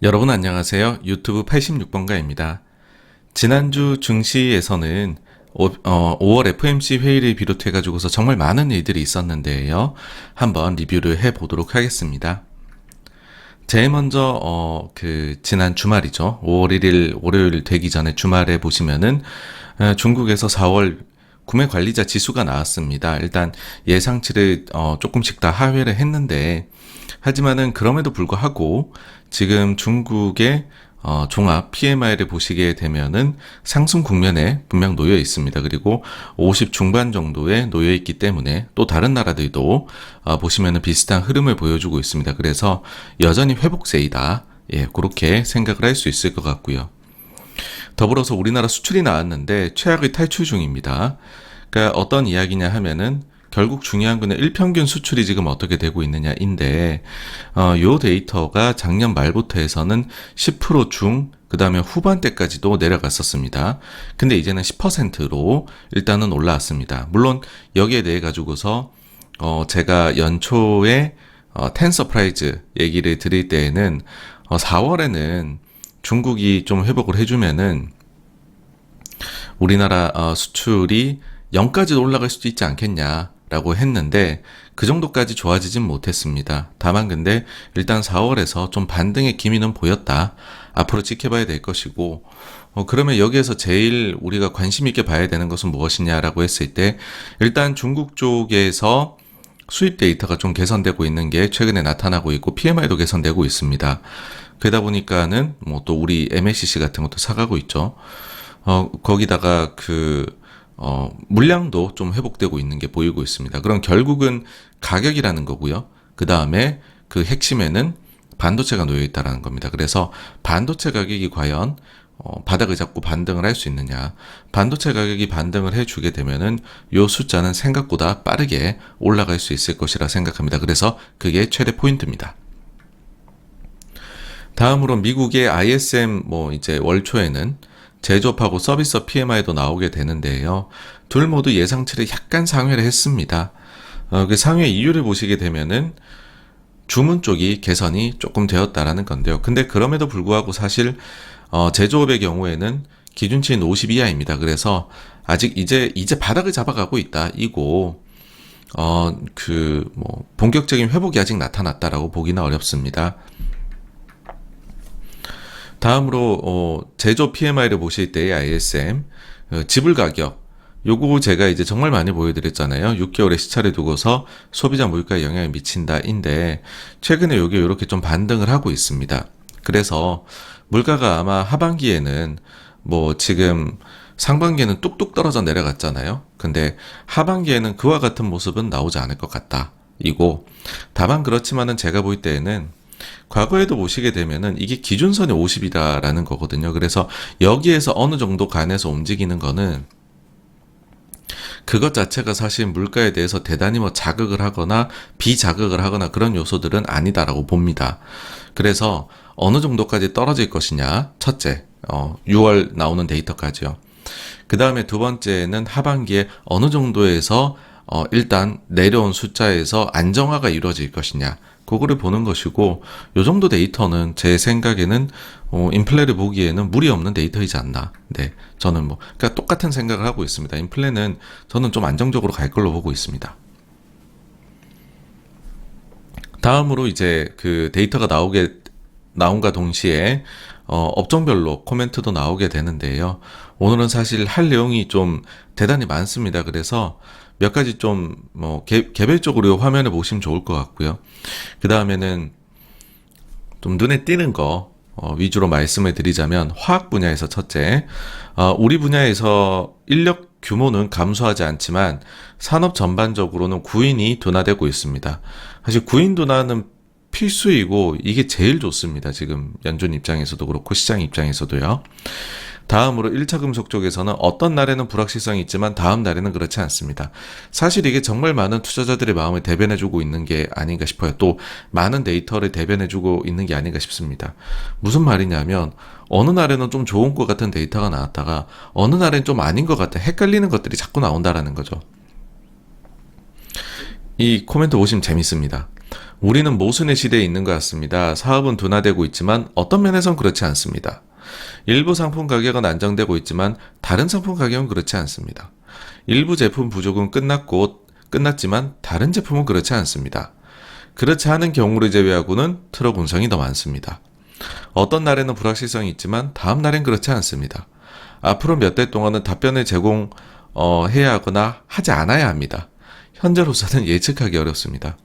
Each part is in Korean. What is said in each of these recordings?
여러분 안녕하세요. 유튜브 86번가입니다. 지난주 증시에서는 5월 FOMC 회의를 비롯해 가지고서 정말 많은 일들이 있었는데요. 한번 리뷰를 해보도록 하겠습니다. 제일 먼저 지난 주말이죠. 5월 1일 월요일 되기 전에 주말에 보시면은 중국에서 4월 구매 관리자 지수가 나왔습니다. 일단 예상치를 조금씩 다 하회를 했는데, 하지만은 그럼에도 불구하고 지금 중국의 종합 PMI를 보시게 되면은 상승 국면에 분명 놓여 있습니다. 그리고 50 중반 정도에 놓여 있기 때문에 또 다른 나라들도 보시면은 비슷한 흐름을 보여주고 있습니다. 그래서 여전히 회복세이다. 예, 그렇게 생각을 할 수 있을 것 같고요. 더불어서 우리나라 수출이 나왔는데 최악의 탈출 중입니다. 그러니까 어떤 이야기냐 하면은 결국 중요한 거는 일평균 수출이 지금 어떻게 되고 있느냐인데, 요 데이터가 작년 말부터 해서는 10% 중, 그 다음에 후반대까지도 내려갔었습니다. 근데 이제는 10%로 일단은 올라왔습니다. 물론 여기에 대해 가지고서 제가 연초에 텐 서프라이즈 얘기를 드릴 때에는 4월에는 중국이 좀 회복을 해주면은 우리나라 수출이 0까지 올라갈 수도 있지 않겠냐라고 했는데, 그 정도까지 좋아지진 못했습니다. 다만 근데 일단 4월에서 좀 반등의 기미는 보였다. 앞으로 지켜봐야 될 것이고, 그러면 여기에서 제일 우리가 관심 있게 봐야 되는 것은 무엇이냐라고 했을 때, 일단 중국 쪽에서 수입 데이터가 좀 개선되고 있는 게 최근에 나타나고 있고, PMI도 개선되고 있습니다. 그러다 보니까는 뭐 또 우리 MLCC 같은 것도 사가고 있죠. 거기다가 물량도 좀 회복되고 있는 게 보이고 있습니다. 그럼 결국은 가격이라는 거고요. 그 다음에 그 핵심에는 반도체가 놓여 있다라는 겁니다. 그래서 반도체 가격이 과연 바닥을 잡고 반등을 할 수 있느냐. 반도체 가격이 반등을 해주게 되면은 요 숫자는 생각보다 빠르게 올라갈 수 있을 것이라 생각합니다. 그래서 그게 최대 포인트입니다. 다음으로 미국의 ISM 이제 월 초에는 제조업하고 서비스 PMI도 나오게 되는데요. 둘 모두 예상치를 약간 상회를 했습니다. 그 상회 이유를 보시게 되면은 주문 쪽이 개선이 조금 되었다라는 건데요. 근데 그럼에도 불구하고 사실 제조업의 경우에는 기준치는 50 이하입니다. 그래서 아직 이제 바닥을 잡아가고 있다. 이고 본격적인 회복이 아직 나타났다라고 보기는 어렵습니다. 다음으로 제조 PMI를 보실 때의 ISM 지불 가격, 요거 제가 이제 정말 많이 보여드렸잖아요. 6개월의 시차를 두고서 소비자 물가에 영향을 미친다인데, 최근에 요게 이렇게 좀 반등을 하고 있습니다. 그래서 물가가 아마 하반기에는 지금 상반기에는 뚝뚝 떨어져 내려갔잖아요. 근데 하반기에는 그와 같은 모습은 나오지 않을 것 같다. 이고, 다만 그렇지만은 제가 볼 때에는 과거에도 보시게 되면은 이게 기준선이 50이다라는 거거든요. 그래서 여기에서 어느 정도 간에서 움직이는 거는 그것 자체가 사실 물가에 대해서 대단히 자극을 하거나 비자극을 하거나 그런 요소들은 아니다라고 봅니다. 그래서 어느 정도까지 떨어질 것이냐, 첫째, 6월 나오는 데이터까지요. 그 다음에 두 번째는 하반기에 어느 정도에서 일단 내려온 숫자에서 안정화가 이루어질 것이냐, 그거를 보는 것이고, 요 정도 데이터는 제 생각에는 인플레를 보기에는 무리 없는 데이터이지 않나. 네, 저는 그러니까 똑같은 생각을 하고 있습니다. 인플레는 저는 좀 안정적으로 갈 걸로 보고 있습니다. 다음으로 이제 그 데이터가 나온과 동시에 업종별로 코멘트도 나오게 되는데요. 오늘은 사실 할 내용이 좀 대단히 많습니다. 그래서 몇 가지 좀 개별적으로 화면을 보시면 좋을 것 같고요. 그 다음에는 좀 눈에 띄는 거 위주로 말씀을 드리자면, 화학 분야에서 첫째, 우리 분야에서 인력 규모는 감소하지 않지만 산업 전반적으로는 구인이 둔화되고 있습니다. 사실 구인 둔화는 필수이고 이게 제일 좋습니다. 지금 연준 입장에서도 그렇고 시장 입장에서도요. 다음으로 1차 금속 쪽에서는 어떤 날에는 불확실성이 있지만 다음 날에는 그렇지 않습니다. 사실 이게 정말 많은 투자자들의 마음을 대변해주고 있는 게 아닌가 싶어요. 또 많은 데이터를 대변해주고 있는 게 아닌가 싶습니다. 무슨 말이냐면, 어느 날에는 좀 좋은 것 같은 데이터가 나왔다가 어느 날엔 좀 아닌 것 같은 헷갈리는 것들이 자꾸 나온다라는 거죠. 이 코멘트 보시면 재밌습니다. 우리는 모순의 시대에 있는 것 같습니다. 사업은 둔화되고 있지만 어떤 면에선 그렇지 않습니다. 일부 상품 가격은 안정되고 있지만 다른 상품 가격은 그렇지 않습니다. 일부 제품 부족은 끝났지만 다른 제품은 그렇지 않습니다. 그렇지 않은 경우를 제외하고는 트럭 운송이 더 많습니다. 어떤 날에는 불확실성이 있지만 다음 날엔 그렇지 않습니다. 앞으로 몇 달 동안은 답변을 제공해야 하거나 하지 않아야 합니다. 현재로서는 예측하기 어렵습니다.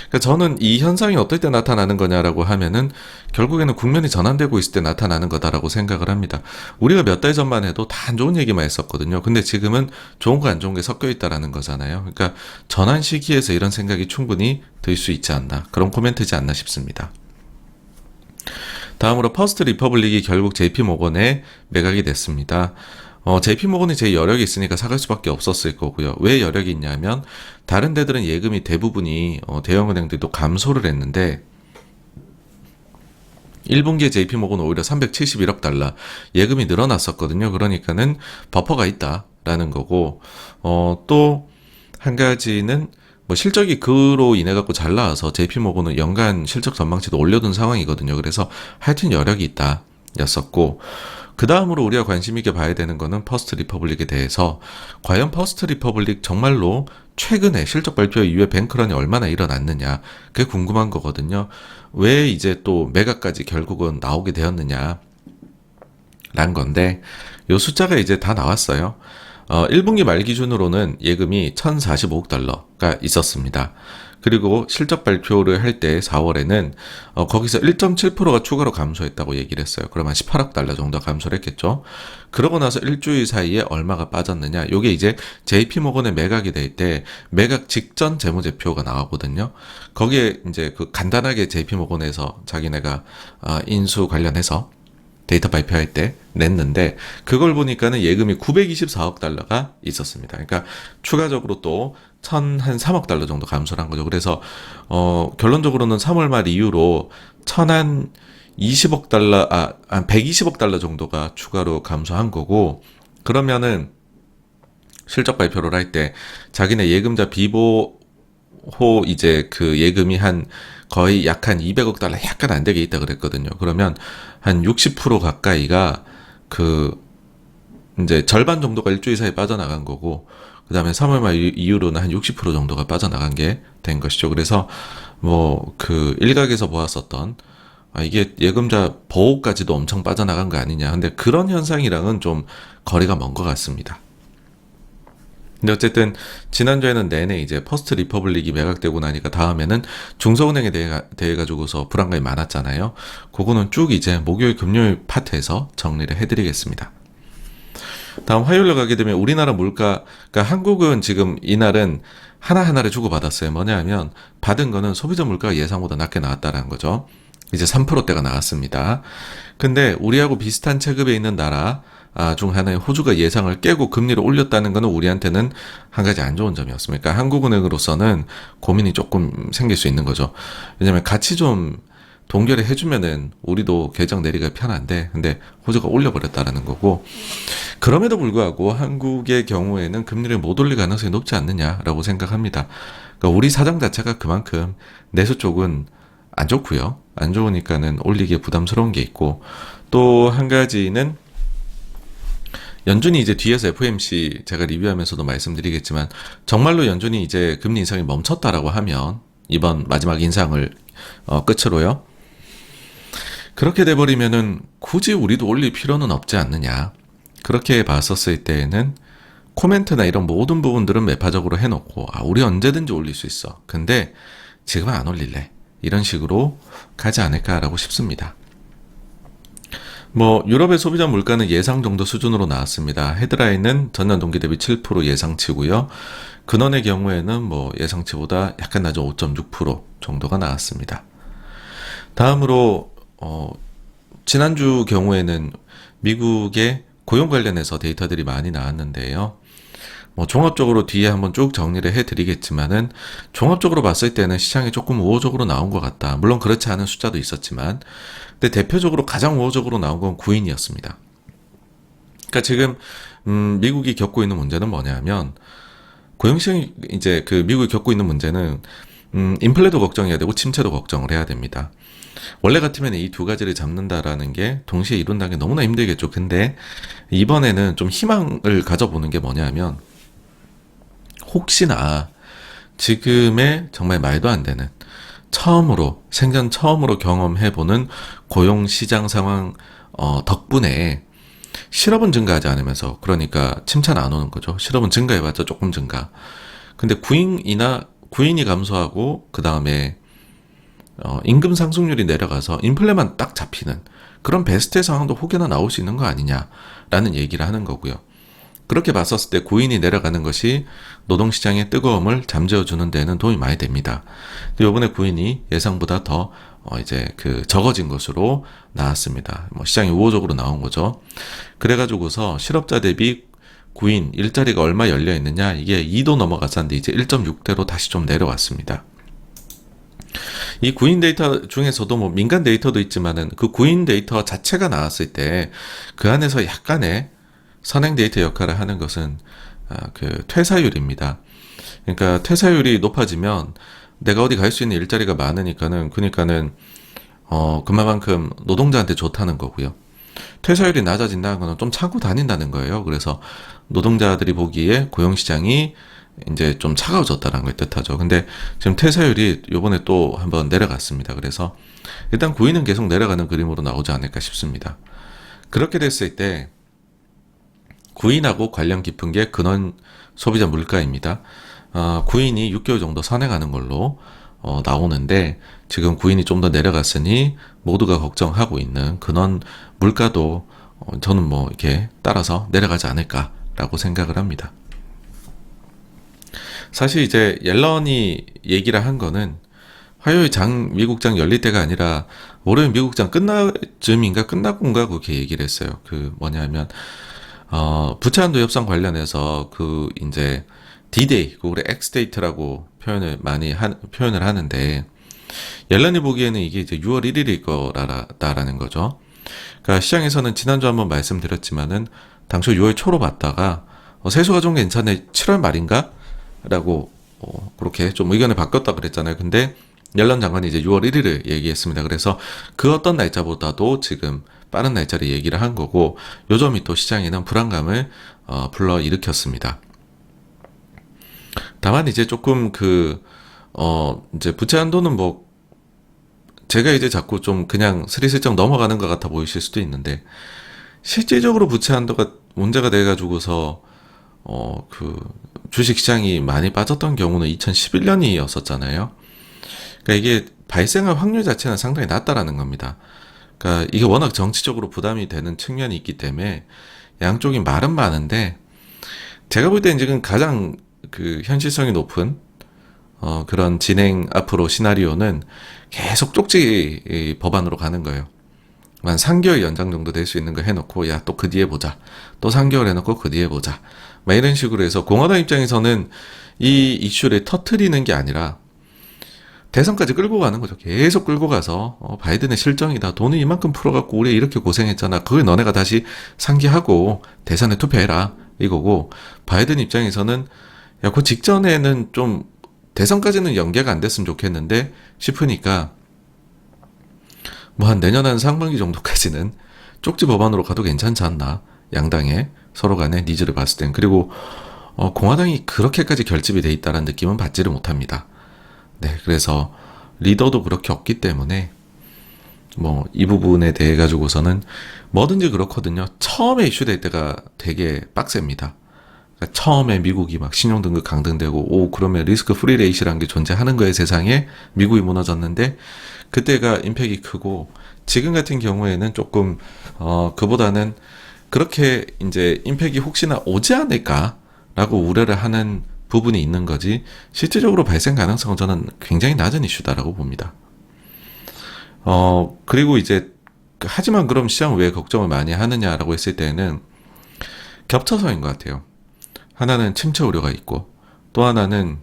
그러니까 저는 이 현상이 어떨 때 나타나는 거냐라고 하면은 결국에는 국면이 전환되고 있을 때 나타나는 거다라고 생각을 합니다. 우리가 몇 달 전만 해도 다 안 좋은 얘기만 했었거든요. 근데 지금은 좋은 거 안 좋은 게 섞여 있다라는 거잖아요. 그러니까 전환 시기에서 이런 생각이 충분히 들 수 있지 않나, 그런 코멘트지 않나 싶습니다. 다음으로 퍼스트 리퍼블릭이 결국 JP모건에 매각이 됐습니다. JP모건이 제 여력이 있으니까 사갈 수밖에 없었을 거고요. 왜 여력이 있냐면 다른 데들은 예금이 대부분이 대형은행들도 감소를 했는데 1분기에 JP모건은 오히려 371억 달러 예금이 늘어났었거든요. 그러니까는 버퍼가 있다라는 거고, 또 한 가지는 뭐 실적이 그로 인해 갖고 잘 나와서 JP모건은 연간 실적 전망치도 올려둔 상황이거든요. 그래서 하여튼 여력이 있다 였었고, 그 다음으로 우리가 관심 있게 봐야 되는 거는 퍼스트 리퍼블릭에 대해서, 과연 퍼스트 리퍼블릭 정말로 최근에 실적 발표 이후에 뱅크런이 얼마나 일어났느냐, 그게 궁금한 거거든요. 왜 이제 또 매각까지 결국은 나오게 되었느냐 라는 건데, 요 숫자가 이제 다 나왔어요. 1분기 말 기준으로는 예금이 1,045억 달러가 있었습니다. 그리고 실적 발표를 할 때 4월에는 거기서 1.7%가 추가로 감소했다고 얘기를 했어요. 그러면 18억 달러 정도 감소를 했겠죠. 그러고 나서 일주일 사이에 얼마가 빠졌느냐. 요게 이제 JP모건의 매각이 될 때 매각 직전 재무제표가 나오거든요. 거기에 이제 그 간단하게 JP모건에서 자기네가 인수 관련해서 데이터 발표할 때 냈는데, 그걸 보니까는 예금이 924억 달러가 있었습니다. 그러니까 추가적으로 또 1,003억 달러 정도 감소를 한 거죠. 그래서 결론적으로는 3월 말 이후로 1,020억 달러, 한 120억 달러 정도가 추가로 감소한 거고, 그러면은 실적 발표를 할 때 자기네 예금자 비보호 이제 그 예금이 거의 약 한 200억 달러 약간 안 되게 있다 그랬거든요. 그러면 한 60% 가까이가 이제 절반 정도가 일주일 사이에 빠져나간 거고, 그 다음에 3월 말 이후로는 한 60% 정도가 빠져나간 게 된 것이죠. 그래서 일각에서 보았었던 이게 예금자 보호까지도 엄청 빠져나간 거 아니냐. 근데 그런 현상이랑은 좀 거리가 먼 것 같습니다. 근데 어쨌든 지난주에는 내내 이제 퍼스트 리퍼블릭이 매각되고 나니까 다음에는 중소은행에 대해 가지고서 불안감이 많았잖아요. 그거는 쭉 이제 목요일 금요일 파트에서 정리를 해드리겠습니다. 다음 화요일로 가게 되면 우리나라 물가, 그러니까 한국은 지금 이날은 하나하나를 주고받았어요. 뭐냐 하면 받은 거는 소비자 물가가 예상보다 낮게 나왔다는 거죠. 이제 3%대가 나왔습니다. 근데 우리하고 비슷한 체급에 있는 나라 중 하나의 호주가 예상을 깨고 금리를 올렸다는 것은 우리한테는 한 가지 안 좋은 점이었습니다. 그러니까 한국은행으로서는 고민이 조금 생길 수 있는 거죠. 왜냐면 같이 좀 동결을 해주면은 우리도 계정 내리기가 편한데, 근데 호주가 올려버렸다라는 거고, 그럼에도 불구하고 한국의 경우에는 금리를 못 올릴 가능성이 높지 않느냐라고 생각합니다. 그러니까 우리 사정 자체가 그만큼 내수 쪽은 안 좋고요. 안 좋으니까는 올리기에 부담스러운 게 있고, 또 한 가지는 연준이 이제 뒤에서 FOMC 제가 리뷰하면서도 말씀드리겠지만, 정말로 연준이 이제 금리 인상이 멈췄다라고 하면, 이번 마지막 인상을 끝으로요, 그렇게 돼버리면은 굳이 우리도 올릴 필요는 없지 않느냐. 그렇게 봤었을 때에는 코멘트나 이런 모든 부분들은 매파적으로 해놓고, 우리 언제든지 올릴 수 있어. 근데 지금은 안 올릴래. 이런 식으로 가지 않을까라고 싶습니다. 유럽의 소비자 물가는 예상 정도 수준으로 나왔습니다. 헤드라인은 전년 동기 대비 7% 예상치고요. 근원의 경우에는 예상치보다 약간 낮은 5.6% 정도가 나왔습니다. 다음으로 지난주 경우에는 미국의 고용 관련해서 데이터들이 많이 나왔는데요. 종합적으로 뒤에 한번 쭉 정리를 해드리겠지만은, 종합적으로 봤을 때는 시장이 조금 우호적으로 나온 것 같다. 물론 그렇지 않은 숫자도 있었지만, 근데 대표적으로 가장 우호적으로 나온 건 구인이었습니다. 그러니까 지금 미국이 겪고 있는 문제는 뭐냐면, 고용시장이 이제 그 미국이 겪고 있는 문제는 인플레도 걱정해야 되고 침체도 걱정을 해야 됩니다. 원래 같으면 이 두 가지를 잡는다라는 게 동시에 이룬다는 게 너무나 힘들겠죠. 근데 이번에는 좀 희망을 가져보는 게 뭐냐면 혹시나 지금의 정말 말도 안 되는 생전 처음으로 경험해보는 고용시장 상황 덕분에 실업은 증가하지 않으면서 그러니까 침체는 안 오는 거죠. 실업은 증가해봤자 조금 증가. 근데 구인이 감소하고 그 다음에 임금 상승률이 내려가서 인플레만 딱 잡히는 그런 베스트의 상황도 혹여나 나올 수 있는 거 아니냐라는 얘기를 하는 거고요. 그렇게 봤었을 때 구인이 내려가는 것이 노동시장의 뜨거움을 잠재워주는 데는 도움이 많이 됩니다. 이번에 구인이 예상보다 더 이제 적어진 것으로 나왔습니다. 시장이 우호적으로 나온 거죠. 그래가지고서 실업자 대비 구인 일자리가 얼마 열려 있느냐 이게 2도 넘어갔었는데 이제 1.6대로 다시 좀 내려왔습니다. 이 구인 데이터 중에서도 민간 데이터도 있지만은 그 구인 데이터 자체가 나왔을 때 그 안에서 약간의 선행 데이터 역할을 하는 것은 퇴사율입니다. 그러니까 퇴사율이 높아지면 내가 어디 갈 수 있는 일자리가 많으니까는 그러니까는 그만큼 노동자한테 좋다는 거고요. 퇴사율이 낮아진다는 거는 좀 참고 다닌다는 거예요. 그래서 노동자들이 보기에 고용시장이 이제 좀 차가워졌다는 걸 뜻하죠. 근데 지금 퇴사율이 요번에 또 한번 내려갔습니다. 그래서 일단 구인은 계속 내려가는 그림으로 나오지 않을까 싶습니다. 그렇게 됐을 때 구인하고 관련 깊은 게 근원 소비자 물가입니다. 구인이 6개월 정도 선행하는 걸로 나오는데 지금 구인이 좀 더 내려갔으니 모두가 걱정하고 있는 근원 물가도 저는 이렇게 따라서 내려가지 않을까라고 생각을 합니다. 사실 이제 옐런이 얘기를 한 거는 화요일 미국장 열릴 때가 아니라 월요일 미국장 끝나고인가 그렇게 얘기를 했어요. 뭐냐면 부채한도 협상 관련해서 이제 D-Day, 우리 X-Date라고 표현을 하는데, 옐런이 보기에는 이게 이제 6월 1일일 거라는 거죠. 그러니까 시장에서는 지난주 한번 말씀드렸지만은, 당초 6월 초로 봤다가, 세수가 좀 괜찮네, 7월 말인가? 라고, 그렇게 좀 의견을 바꿨다 그랬잖아요. 근데, 옐런 장관이 이제 6월 1일을 얘기했습니다. 그래서 그 어떤 날짜보다도 지금 빠른 날짜를 얘기를 한 거고, 요 점이 또 시장에는 불안감을 불러일으켰습니다. 다만 이제 조금 이제 부채 한도는 제가 이제 자꾸 좀 그냥 스리슬쩍 넘어가는 것 같아 보이실 수도 있는데, 실질적으로 부채 한도가 문제가 돼가지고서, 주식 시장이 많이 빠졌던 경우는 2011년이었었잖아요. 그러니까 이게 발생할 확률 자체는 상당히 낮다라는 겁니다. 그러니까 이게 워낙 정치적으로 부담이 되는 측면이 있기 때문에 양쪽이 말은 많은데, 제가 볼 때는 지금 가장 현실성이 높은 그런 진행 앞으로 시나리오는 계속 쪽지 법안으로 가는 거예요. 한 3개월 연장 정도 될 수 있는 거 해놓고 야 또 그 뒤에 보자. 또 3개월 해놓고 그 뒤에 보자. 이런 식으로 해서 공화당 입장에서는 이 이슈를 터트리는 게 아니라 대선까지 끌고 가는 거죠. 계속 끌고 가서 바이든의 실정이다. 돈을 이만큼 풀어갖고 우리 이렇게 고생했잖아. 그걸 너네가 다시 상기하고 대선에 투표해라. 이거고, 바이든 입장에서는 야, 그 직전에는 좀 대선까지는 연계가 안 됐으면 좋겠는데 싶으니까 한 내년 한 상반기 정도까지는 쪽지 법안으로 가도 괜찮지 않나. 양당의 서로 간의 니즈를 봤을 땐. 그리고 공화당이 그렇게까지 결집이 돼 있다는 느낌은 받지를 못합니다. 네, 그래서 리더도 그렇게 없기 때문에 이 부분에 대해 가지고서는 뭐든지 그렇거든요. 처음에 이슈될 때가 되게 빡셉니다. 그러니까 처음에 미국이 막 신용등급 강등되고 그러면 리스크 프리 레이시라는 게 존재하는 거에 세상에 미국이 무너졌는데 그때가 임팩이 크고, 지금 같은 경우에는 조금 그보다는 그렇게 이제 임팩이 혹시나 오지 않을까라고 우려를 하는 부분이 있는 거지, 실질적으로 발생 가능성은 저는 굉장히 낮은 이슈다라고 봅니다. 그리고 이제 하지만 그럼 시장은 왜 걱정을 많이 하느냐라고 했을 때는 겹쳐서인 것 같아요. 하나는 침체 우려가 있고 또 하나는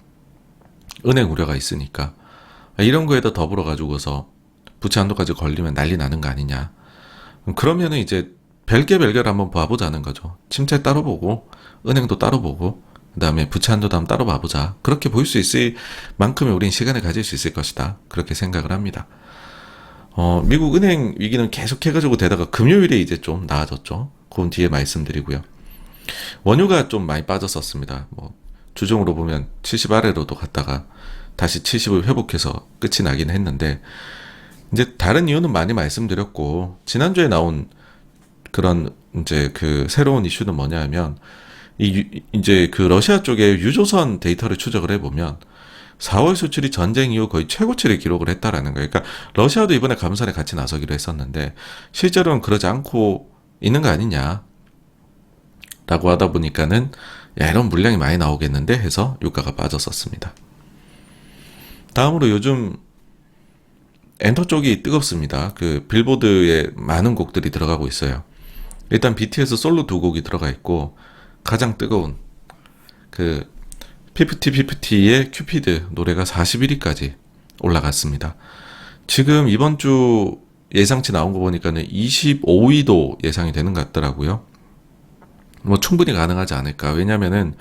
은행 우려가 있으니까 이런 거에다 더불어 가지고서 부채 한도까지 걸리면 난리 나는 거 아니냐. 그러면은 이제 별개를 한번 봐보자는 거죠. 침체 따로 보고 은행도 따로 보고 그 다음에 부채 한도도 한번 따로 봐보자. 그렇게 보일 수 있을 만큼의 우린 시간을 가질 수 있을 것이다. 그렇게 생각을 합니다. 미국 은행 위기는 계속 해가지고 되다가 금요일에 이제 좀 나아졌죠. 그건 뒤에 말씀드리고요. 원유가 좀 많이 빠졌었습니다. 뭐 주종으로 보면 70 아래로도 갔다가 다시 70을 회복해서 끝이 나긴 했는데, 이제 다른 이유는 많이 말씀드렸고, 지난주에 나온 그런 이제 그 새로운 이슈는 뭐냐 하면, 이제 그 러시아 쪽에 유조선 데이터를 추적을 해보면 4월 수출이 전쟁 이후 거의 최고치를 기록을 했다라는 거예요. 그러니까 러시아도 이번에 감산에 같이 나서기로 했었는데 실제로는 그러지 않고 있는 거 아니냐 라고 하다 보니까는 야, 이런 물량이 많이 나오겠는데 해서 유가가 빠졌었습니다. 다음으로 요즘 엔터 쪽이 뜨겁습니다. 그 빌보드에 많은 곡들이 들어가고 있어요. 일단 BTS 솔로 2곡이 들어가 있고, 가장 뜨거운 그 피프티의 큐피드 노래가 41위까지 올라갔습니다. 지금 이번 주 예상치 나온 거 보니까는 25위도 예상이 되는 것 같더라고요. 뭐 충분히 가능하지 않을까. 왜냐면은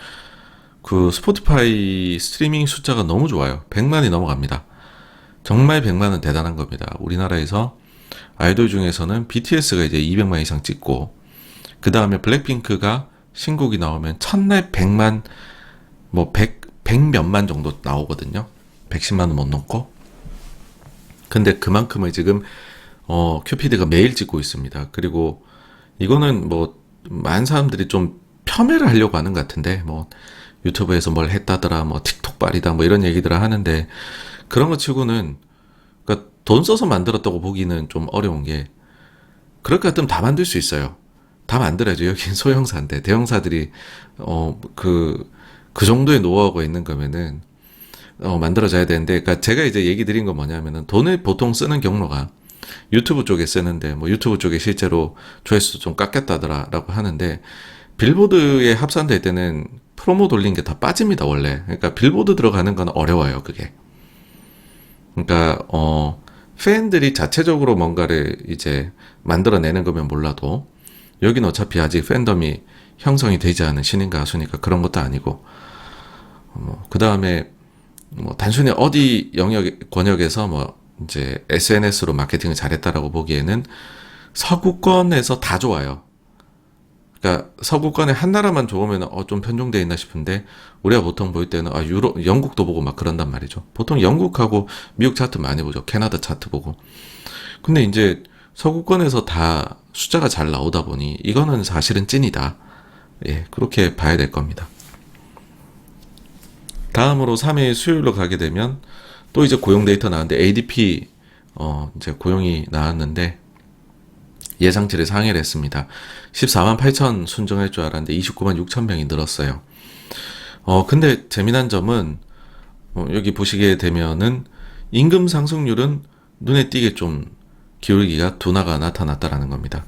그 스포티파이 스트리밍 숫자가 너무 좋아요. 100만이 넘어갑니다. 정말 100만은 대단한 겁니다. 우리나라에서 아이돌 중에서는 BTS가 이제 200만 이상 찍고, 그 다음에 블랙핑크가 신곡이 나오면 첫날 100만, 뭐 100 몇만 정도 나오거든요. 110만은 못 넘고. 근데 그만큼을 지금 큐피드가 매일 찍고 있습니다. 그리고 이거는 뭐 많은 사람들이 좀 폄훼를 하려고 하는 것 같은데, 뭐 유튜브에서 뭘 했다더라, 뭐 틱톡 발이다, 뭐 이런 얘기들을 하는데, 그런 거 치고는 그러니까 돈 써서 만들었다고 보기는 좀 어려운 게, 그럴 것 같으면 다 만들 수 있어요. 다 만들어야죠. 여긴 소형사인데 대형사들이 그 정도의 노하우가 있는 거면은 만들어져야 되는데, 그러니까 제가 이제 얘기 드린 건 뭐냐면은 돈을 보통 쓰는 경로가 유튜브 쪽에 쓰는데, 뭐 유튜브 쪽에 실제로 조회수 좀 깎였다더라라고 하는데, 빌보드에 합산될 때는 프로모 돌린 게 다 빠집니다, 원래. 그러니까 빌보드 들어가는 건 어려워요, 그게. 그러니까 팬들이 자체적으로 뭔가를 이제 만들어내는 거면 몰라도, 여기는 어차피 아직 팬덤이 형성이 되지 않은 신인 가수니까 그런 것도 아니고, 그 다음에 뭐 단순히 어디 권역에서 뭐 이제 SNS로 마케팅을 잘했다라고 보기에는 서구권에서 다 좋아요. 그러니까 서구권에 한 나라만 좋으면 좀 편중되어 있나 싶은데, 우리가 보통 볼 때는 영국도 보고 막 그런단 말이죠. 보통 영국하고 미국 차트 많이 보죠. 캐나다 차트 보고. 근데 이제 서구권에서 다 숫자가 잘 나오다 보니 이거는 사실은 찐이다. 예, 그렇게 봐야 될 겁니다. 다음으로 3일 수요일로 가게 되면 또 이제 고용 데이터 나왔는데, ADP 이제 고용이 나왔는데 예상치를 상회를 했습니다. 14만 8천 순정할 줄 알았는데 29만 6천 명이 늘었어요. 근데 재미난 점은 여기 보시게 되면은 임금 상승률은 눈에 띄게 좀 기울기가 둔화가 나타났다라는 겁니다.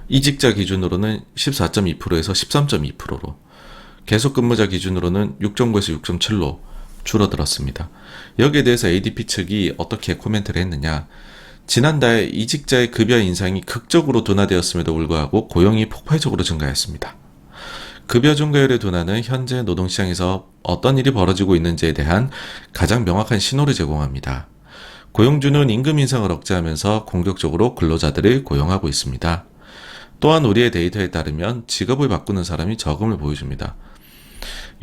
이직자 기준으로는 14.2%에서 13.2%로, 계속 근무자 기준으로는 6.9에서 6.7로 줄어들었습니다. 여기에 대해서 ADP 측이 어떻게 코멘트를 했느냐. 지난달 이직자의 급여 인상이 극적으로 둔화되었음에도 불구하고 고용이 폭발적으로 증가했습니다. 급여 증가율의 둔화는 현재 노동시장에서 어떤 일이 벌어지고 있는지에 대한 가장 명확한 신호를 제공합니다. 고용주는 임금 인상을 억제하면서 공격적으로 근로자들을 고용하고 있습니다. 또한 우리의 데이터에 따르면 직업을 바꾸는 사람이 적음을 보여줍니다.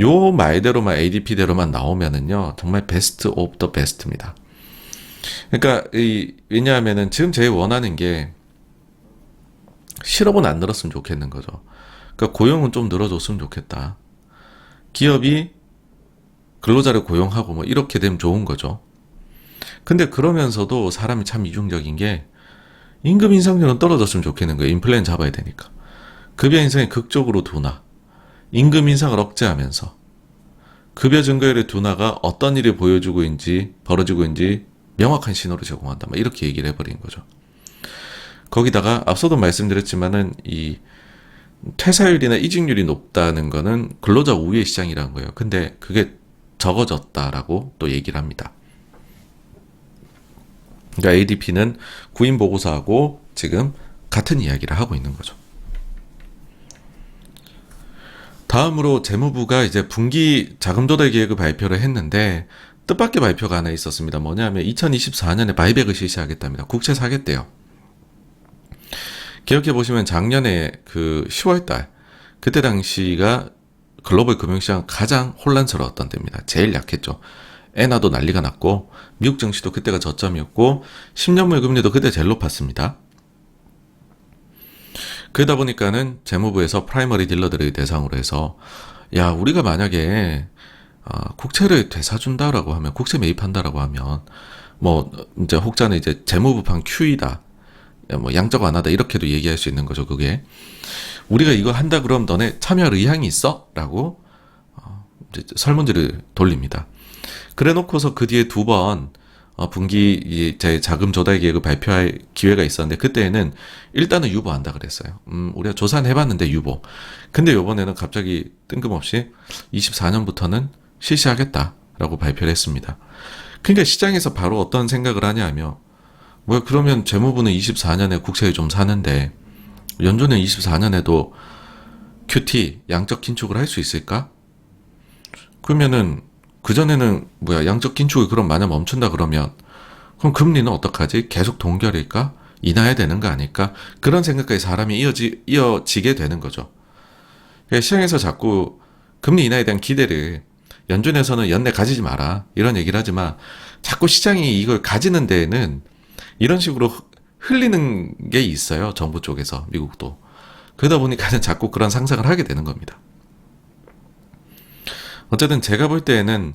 요 말대로만 ADP대로만 나오면은요, 정말 베스트 오브 더 베스트입니다. 그러니까 왜냐하면은 지금 제일 원하는 게 실업은 안 늘었으면 좋겠는 거죠. 그러니까 고용은 좀 늘어줬으면 좋겠다. 기업이 근로자를 고용하고 뭐 이렇게 되면 좋은 거죠. 근데 그러면서도 사람이 참 이중적인 게, 임금 인상률은 떨어졌으면 좋겠는 거예요. 인플레는 잡아야 되니까. 급여 인상이 극적으로 둔화, 임금 인상을 억제하면서 급여 증가율의 둔화가 어떤 일이 벌어지고 있는지 명확한 신호를 제공한다. 막 이렇게 얘기를 해버린 거죠. 거기다가 앞서도 말씀드렸지만은 이 퇴사율이나 이직률이 높다는 거는 근로자 우위의 시장이라는 거예요. 근데 그게 적어졌다라고 또 얘기를 합니다. 그러니까 ADP는 구인 보고서하고 지금 같은 이야기를 하고 있는 거죠. 다음으로 재무부가 이제 분기 자금 조달 계획을 발표를 했는데 뜻밖의 발표가 하나 있었습니다. 뭐냐면 2024년에 바이백을 실시하겠답니다. 국채 사겠대요. 기억해 보시면 작년에 그 10월달 그때 당시가 글로벌 금융시장 가장 혼란스러웠던 때입니다. 제일 약했죠. 엔화도 난리가 났고 미국 증시도 그때가 저점이었고 10년물 금리도 그때 제일 높았습니다. 그러다 보니까는 재무부에서 프라이머리 딜러들을 대상으로 해서 야 우리가 만약에 국채를 되사준다라고 하면 국채 매입한다라고 하면 뭐 이제 혹자는 이제 재무부판 QE다 뭐 양적 완화다 이렇게도 얘기할 수 있는 거죠. 그게 우리가 이거 한다 그럼 너네 참여할 의향이 있어? 라고 이제 설문지를 돌립니다. 그래 놓고서 그 뒤에 두 번 분기 제 자금 조달 계획을 발표할 기회가 있었는데 그때는 일단은 유보한다 그랬어요. 우리가 조사는 해봤는데 유보. 근데 요번에는 갑자기 뜬금없이 24년부터는 실시하겠다라고 발표를 했습니다. 그러니까 시장에서 바로 어떤 생각을 하냐며 뭐야 그러면 재무부는 24년에 국채를 좀 사는데 연준은 24년에도 QT 양적 긴축을 할 수 있을까? 그러면은 그전에는 뭐야 양적 긴축이 그럼 만약 멈춘다 그러면 그럼 금리는 어떡하지? 계속 동결일까? 인하해야 되는 거 아닐까? 그런 생각까지 사람이 이어지게 되는 거죠. 그러니까 시장에서 자꾸 금리 인하에 대한 기대를 연준에서는 연내 가지지 마라 이런 얘기를 하지만 자꾸 시장이 이걸 가지는 데에는 이런 식으로 흘리는 게 있어요. 정부 쪽에서 미국도. 그러다 보니까는 자꾸 그런 상상을 하게 되는 겁니다. 어쨌든 제가 볼 때에는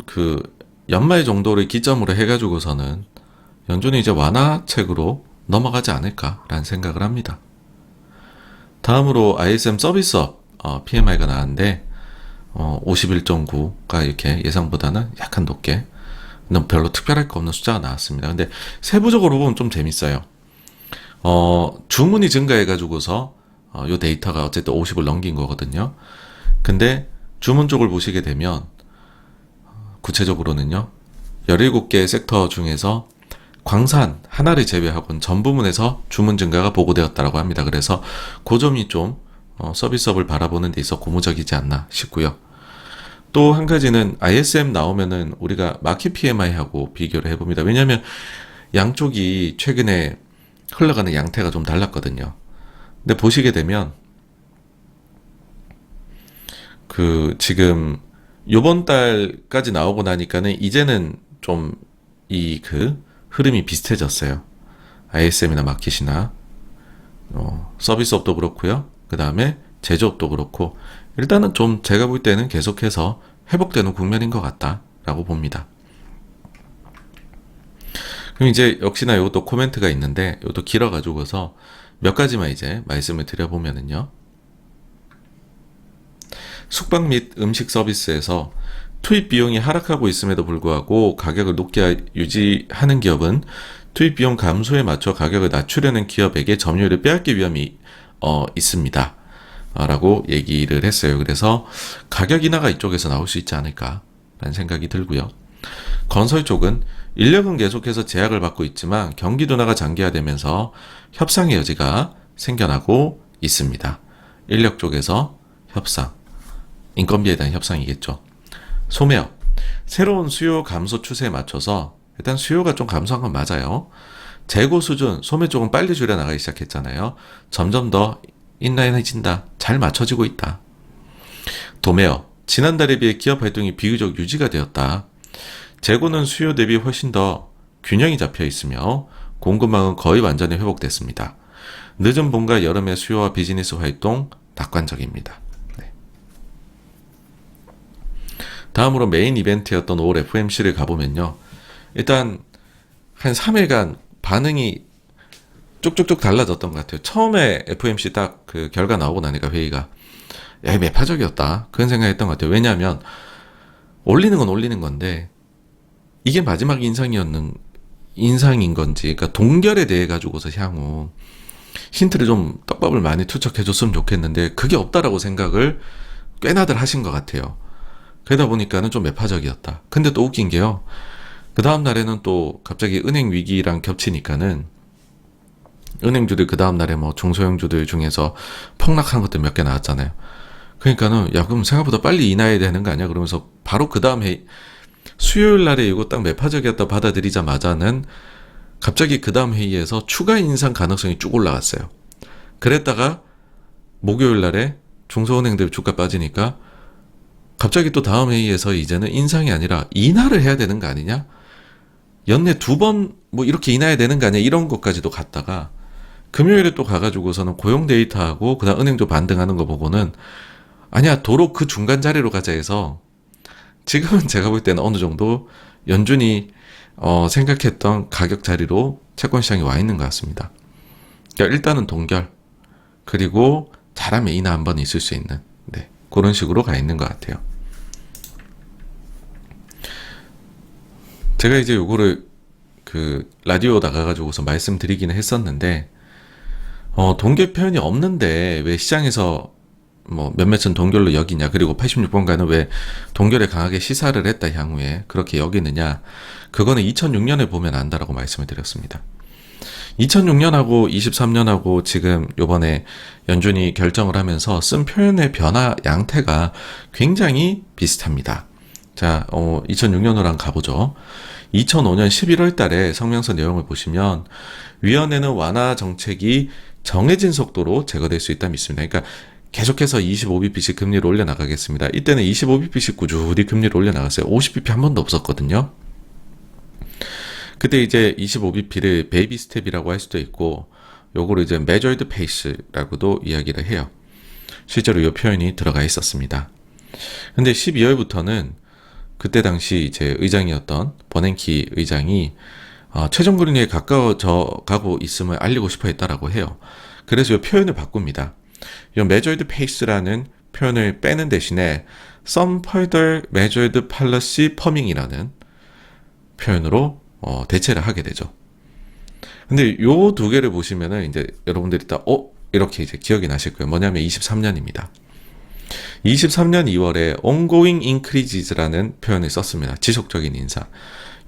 그 연말 정도를 기점으로 해가지고서는 연준이 이제 완화책으로 넘어가지 않을까라는 생각을 합니다. 다음으로 ISM 서비스업 PMI가 나왔는데 51.9가 이렇게 예상보다는 약간 높게 별로 특별할 거 없는 숫자가 나왔습니다. 근데 세부적으로 보면 좀 재밌어요. 주문이 증가해가지고서 요 데이터가 어쨌든 50을 넘긴 거거든요. 근데 주문 쪽을 보시게 되면 구체적으로는요. 17개 섹터 중에서 광산 하나를 제외하고는 전 부문에서 주문 증가가 보고되었다고 합니다. 그래서 그 점이 좀 서비스업을 바라보는 데 있어 고무적이지 않나 싶고요. 또 한 가지는 ISM 나오면은 우리가 마켓 PMI하고 비교를 해봅니다. 왜냐하면 양쪽이 최근에 흘러가는 양태가 좀 달랐거든요. 근데 보시게 되면 그 지금 요번 달까지 나오고 나니까는 이제는 좀 이 그 흐름이 비슷해졌어요. ISM이나 마켓이나 서비스업도 그렇고요. 그 다음에 제조업도 그렇고 일단은 좀 제가 볼 때는 계속해서 회복되는 국면인 것 같다라고 봅니다. 그럼 이제 역시나 이것도 코멘트가 있는데 이것도 길어가지고서 몇 가지만 이제 말씀을 드려보면은요. 숙박 및 음식 서비스에서 투입 비용이 하락하고 있음에도 불구하고 가격을 높게 유지하는 기업은 투입 비용 감소에 맞춰 가격을 낮추려는 기업에게 점유율을 빼앗길 위험이 있습니다. 라고 얘기를 했어요. 그래서 가격 인하가 이쪽에서 나올 수 있지 않을까라는 생각이 들고요. 건설 쪽은 인력은 계속해서 제약을 받고 있지만 경기 둔화가 장기화되면서 협상의 여지가 생겨나고 있습니다. 인력 쪽에서 협상, 인건비에 대한 협상이겠죠. 소매업, 새로운 수요 감소 추세에 맞춰서 일단 수요가 좀 감소한 건 맞아요. 재고 수준, 소매 쪽은 빨리 줄여나가기 시작했잖아요. 점점 더 인라인해진다. 잘 맞춰지고 있다. 도매업, 지난달에 비해 기업 활동이 비교적 유지가 되었다. 재고는 수요 대비 훨씬 더 균형이 잡혀 있으며 공급망은 거의 완전히 회복됐습니다. 늦은 봄과 여름의 수요와 비즈니스 활동 낙관적입니다. 네. 다음으로 메인 이벤트였던 5월 FOMC를 가보면요. 일단 한 3일간 반응이 쭉쭉쭉 달라졌던 것 같아요. 처음에 FOMC 딱 그 결과 나오고 나니까 회의가 야, 매파적이었다. 그런 생각했던 것 같아요. 왜냐하면 올리는 건 올리는 건데 이게 마지막 인상인 건지, 그러니까 동결에 대해 가지고서 향후 힌트를 좀 떡밥을 많이 투척해줬으면 좋겠는데 그게 없다라고 생각을 꽤나들 하신 것 같아요. 그러다 보니까는 좀 매파적이었다. 근데 또 웃긴 게요. 그 다음 날에는 또 갑자기 은행 위기랑 겹치니까는 은행주들 그 다음 날에 뭐 중소형주들 중에서 폭락한 것들 몇 개 나왔잖아요. 그러니까는 야 그럼 생각보다 빨리 인하해야 되는 거 아니야? 그러면서 바로 그 다음 회의 수요일 날에 이거 딱 매파적이었다 받아들이자마자는 갑자기 그 다음 회의에서 추가 인상 가능성이 쭉 올라갔어요. 그랬다가 목요일 날에 중소은행들 주가 빠지니까 갑자기 또 다음 회의에서 이제는 인상이 아니라 인하를 해야 되는 거 아니냐? 연내 2번 뭐 이렇게 인하해야 되는 거 아니야? 이런 것까지도 갔다가 금요일에 또 가가지고서는 고용 데이터하고 그다음 은행도 반등하는 거 보고는 아니야 도로 그 중간 자리로 가자 해서 지금은 제가 볼 때는 어느 정도 연준이 생각했던 가격 자리로 채권 시장이 와 있는 것 같습니다. 그러니까 일단은 동결 그리고 잘하면 인하 한번 있을 수 있는 그런 식으로 가 있는 것 같아요. 제가 이제 요거를 그 라디오 나가가지고서 말씀드리기는 했었는데 동결 표현이 없는데 왜 시장에서 뭐 몇몇은 동결로 여기냐 그리고 86번가는 왜 동결에 강하게 시사를 했다 향후에 그렇게 여기느냐 그거는 2006년에 보면 안다라고 말씀을 드렸습니다. 2006년하고 23년하고 지금 요번에 연준이 결정을 하면서 쓴 표현의 변화 양태가 굉장히 비슷합니다. 자, 2006년으로 한번 가보죠. 2005년 11월 달에 성명서 내용을 보시면 위원회는 완화 정책이 정해진 속도로 제거될 수 있다 믿습니다. 그러니까 계속해서 25bp씩 금리를 올려나가겠습니다. 이때는 25bp씩 꾸준히 금리를 올려나갔어요. 50bp 한 번도 없었거든요. 그때 이제 25bp를 베이비 스텝이라고 할 수도 있고 요거를 이제 measured pace라고도 이야기를 해요. 실제로 이 표현이 들어가 있었습니다. 근데 12월부터는 그때 당시 이제 의장이었던 버냉키 의장이 최종 금리에 가까워져 가고 있음을 알리고 싶어 했다라고 해요. 그래서 이 표현을 바꿉니다. 이 measured pace라는 표현을 빼는 대신에 some further measured policy firming이라는 표현으로 대체를 하게 되죠. 근데 요 두 개를 보시면은 이제 여러분들이 딱 이렇게 이제 기억이 나실 거예요. 뭐냐면 23년입니다. 23년 2월에 ongoing increases라는 표현을 썼습니다. 지속적인 인상.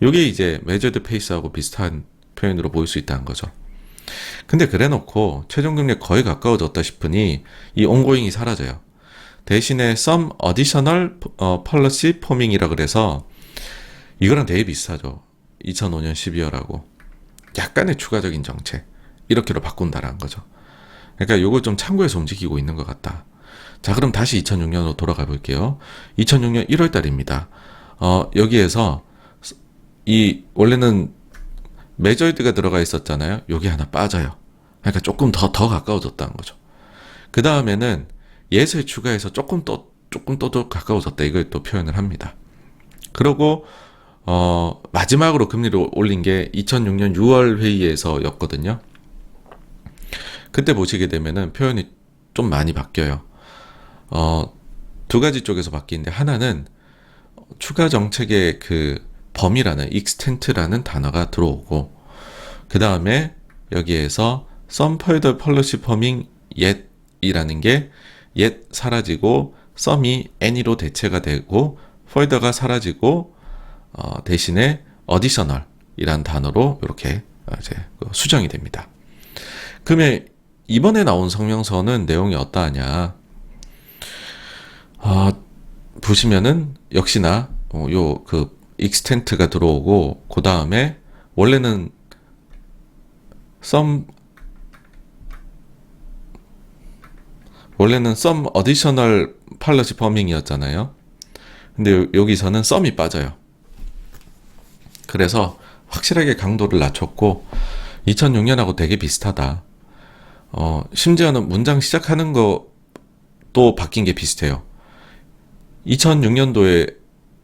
요게 이제 measured pace하고 비슷한 표현으로 보일 수 있다는 거죠. 근데 그래놓고 최종금리에 거의 가까워졌다 싶으니 이 ongoing이 사라져요. 대신에 some additional policy firming이라 그래서 이거랑 되게 비슷하죠. 2005년 12월하고 약간의 추가적인 정책 이렇게로 바꾼다라는 거죠. 그러니까 요걸 좀 참고해서 움직이고 있는 것 같다. 자, 그럼 다시 2006년으로 돌아가 볼게요. 2006년 1월 달입니다. 여기에서 이 원래는 메저드가 들어가 있었잖아요. 요게 하나 빠져요. 그러니까 조금 더 가까워졌다는 거죠. 그 다음에는 예을 추가해서 조금 더 가까워졌다. 이걸 또 표현을 합니다. 그리고 마지막으로 금리를 올린 게 2006년 6월 회의에서였거든요. 그때 보시게 되면은 표현이 좀 많이 바뀌어요. 두 가지 쪽에서 바뀌는데 하나는 추가 정책의 그 범위라는 extent라는 단어가 들어오고 그 다음에 여기에서 some further policy firming yet이라는 게 yet 사라지고 some이 any로 대체가 되고 further가 사라지고 대신에 additional 이란 단어로 이렇게 이제 수정이 됩니다. 그러면 이번에 나온 성명서는 내용이 어떠하냐? 보시면은 역시나 요 그 extent가 들어오고 그 다음에 원래는 some additional policy firming이었잖아요. 근데 여기서는 some이 빠져요. 그래서 확실하게 강도를 낮췄고 2006년하고 되게 비슷하다. 심지어는 문장 시작하는 것도 바뀐 게 비슷해요. 2006년도에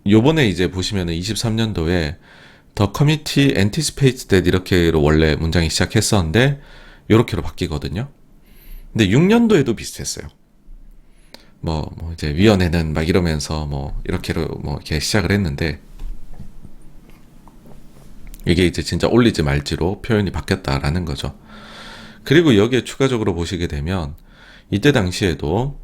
요번에 이제 보시면은 23년도에 The Committee Anticipates That 이렇게로 원래 문장이 시작했었는데 요렇게로 바뀌거든요. 근데 6년도에도 비슷했어요. 뭐 이제 위원회는 막 이러면서 이렇게로 이렇게 시작을 했는데 이게 이제 진짜 올리지 말지로 표현이 바뀌었다라는 거죠. 그리고 여기에 추가적으로 보시게 되면 이때 당시에도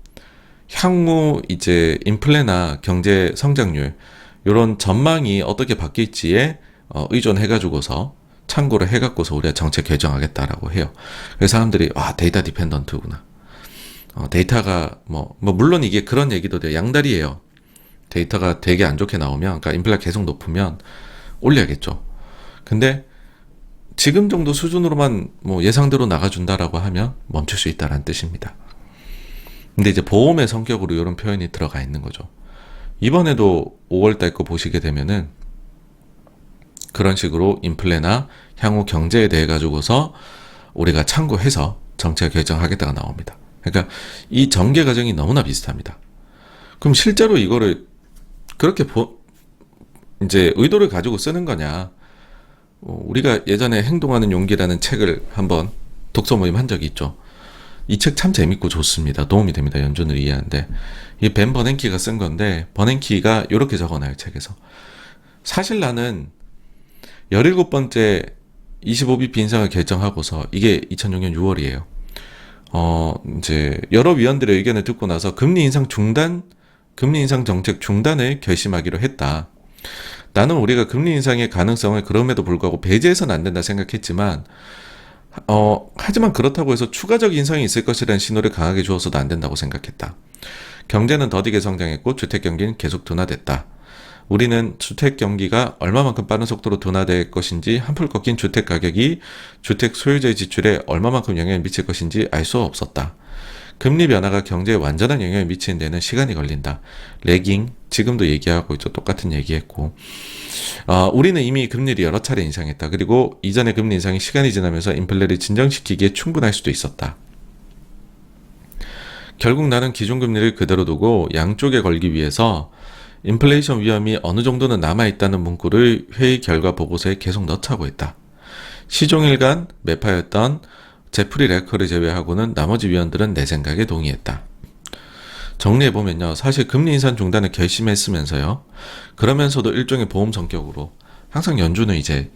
향후 이제 인플레나 경제 성장률 이런 전망이 어떻게 바뀔지에 의존해가지고서 참고를 해갖고서 우리가 정책 결정하겠다라고 해요. 그래서 사람들이 데이터 디펜던트구나. 데이터가 물론 이게 그런 얘기도 돼요. 양다리예요. 데이터가 되게 안 좋게 나오면, 그러니까 인플레가 계속 높으면 올려야겠죠. 근데 지금 정도 수준으로만 예상대로 나가준다라고 하면 멈출 수 있다라는 뜻입니다. 근데 이제 보험의 성격으로 이런 표현이 들어가 있는 거죠. 이번에도 5월달 거 보시게 되면은 그런 식으로 인플레나 향후 경제에 대해 가지고서 우리가 참고해서 정책 결정하겠다가 나옵니다. 그러니까 이 전개 과정이 너무나 비슷합니다. 그럼 실제로 이거를 그렇게 이제 의도를 가지고 쓰는 거냐? 우리가 예전에 행동하는 용기라는 책을 한번 독서 모임 한 적이 있죠. 이 책 참 재밌고 좋습니다. 도움이 됩니다. 연준을 이해하는데. 이 벤 버냉키가 쓴 건데, 버냉키가 이렇게 적어놔요, 책에서. 사실 나는 17번째 25bp 인상을 결정하고서, 이게 2006년 6월이에요. 이제 여러 위원들의 의견을 듣고 나서 금리 인상 정책 중단을 결심하기로 했다. 나는 우리가 금리 인상의 가능성을 그럼에도 불구하고 배제해서는 안 된다 생각했지만, 하지만 그렇다고 해서 추가적 인상이 있을 것이라는 신호를 강하게 주어서도 안 된다고 생각했다. 경제는 더디게 성장했고 주택 경기는 계속 둔화됐다. 우리는 주택 경기가 얼마만큼 빠른 속도로 둔화될 것인지, 한풀 꺾인 주택 가격이 주택 소유자의 지출에 얼마만큼 영향을 미칠 것인지 알 수 없었다. 금리 변화가 경제에 완전한 영향을 미치는 데는 시간이 걸린다. 레깅, 지금도 얘기하고 있죠. 똑같은 얘기했고. 우리는 이미 금리를 여러 차례 인상했다. 그리고 이전의 금리 인상이 시간이 지나면서 인플레를 진정시키기에 충분할 수도 있었다. 결국 나는 기존 금리를 그대로 두고 양쪽에 걸기 위해서 인플레이션 위험이 어느 정도는 남아있다는 문구를 회의 결과 보고서에 계속 넣자고 했다. 시종일관 매파였던 제프리 레커를 제외하고는 나머지 위원들은 내 생각에 동의했다. 정리해보면요. 사실 금리 인상 중단을 결심했으면서요. 그러면서도 일종의 보험 성격으로 항상 연준은 이제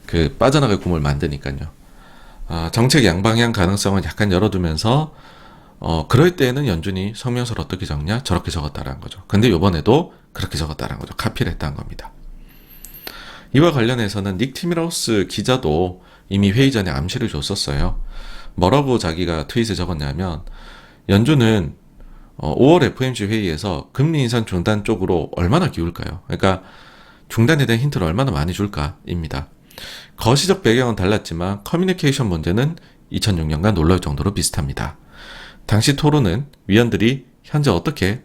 그 빠져나갈 꿈을 만드니까요. 정책 양방향 가능성을 약간 열어두면서 그럴 때에는 연준이 성명서를 어떻게 적냐? 저렇게 적었다라는 거죠. 근데 이번에도 그렇게 적었다라는 거죠. 카피를 했다는 겁니다. 이와 관련해서는 닉 티미러스 기자도 이미 회의 전에 암시를 줬었어요. 뭐라고 자기가 트윗에 적었냐면, 연준은 5월 FOMC 회의에서 금리 인상 중단 쪽으로 얼마나 기울까요? 그러니까 중단에 대한 힌트를 얼마나 많이 줄까입니다. 거시적 배경은 달랐지만 커뮤니케이션 문제는 2006년과 놀라울 정도로 비슷합니다. 당시 토론은 위원들이 현재 어떻게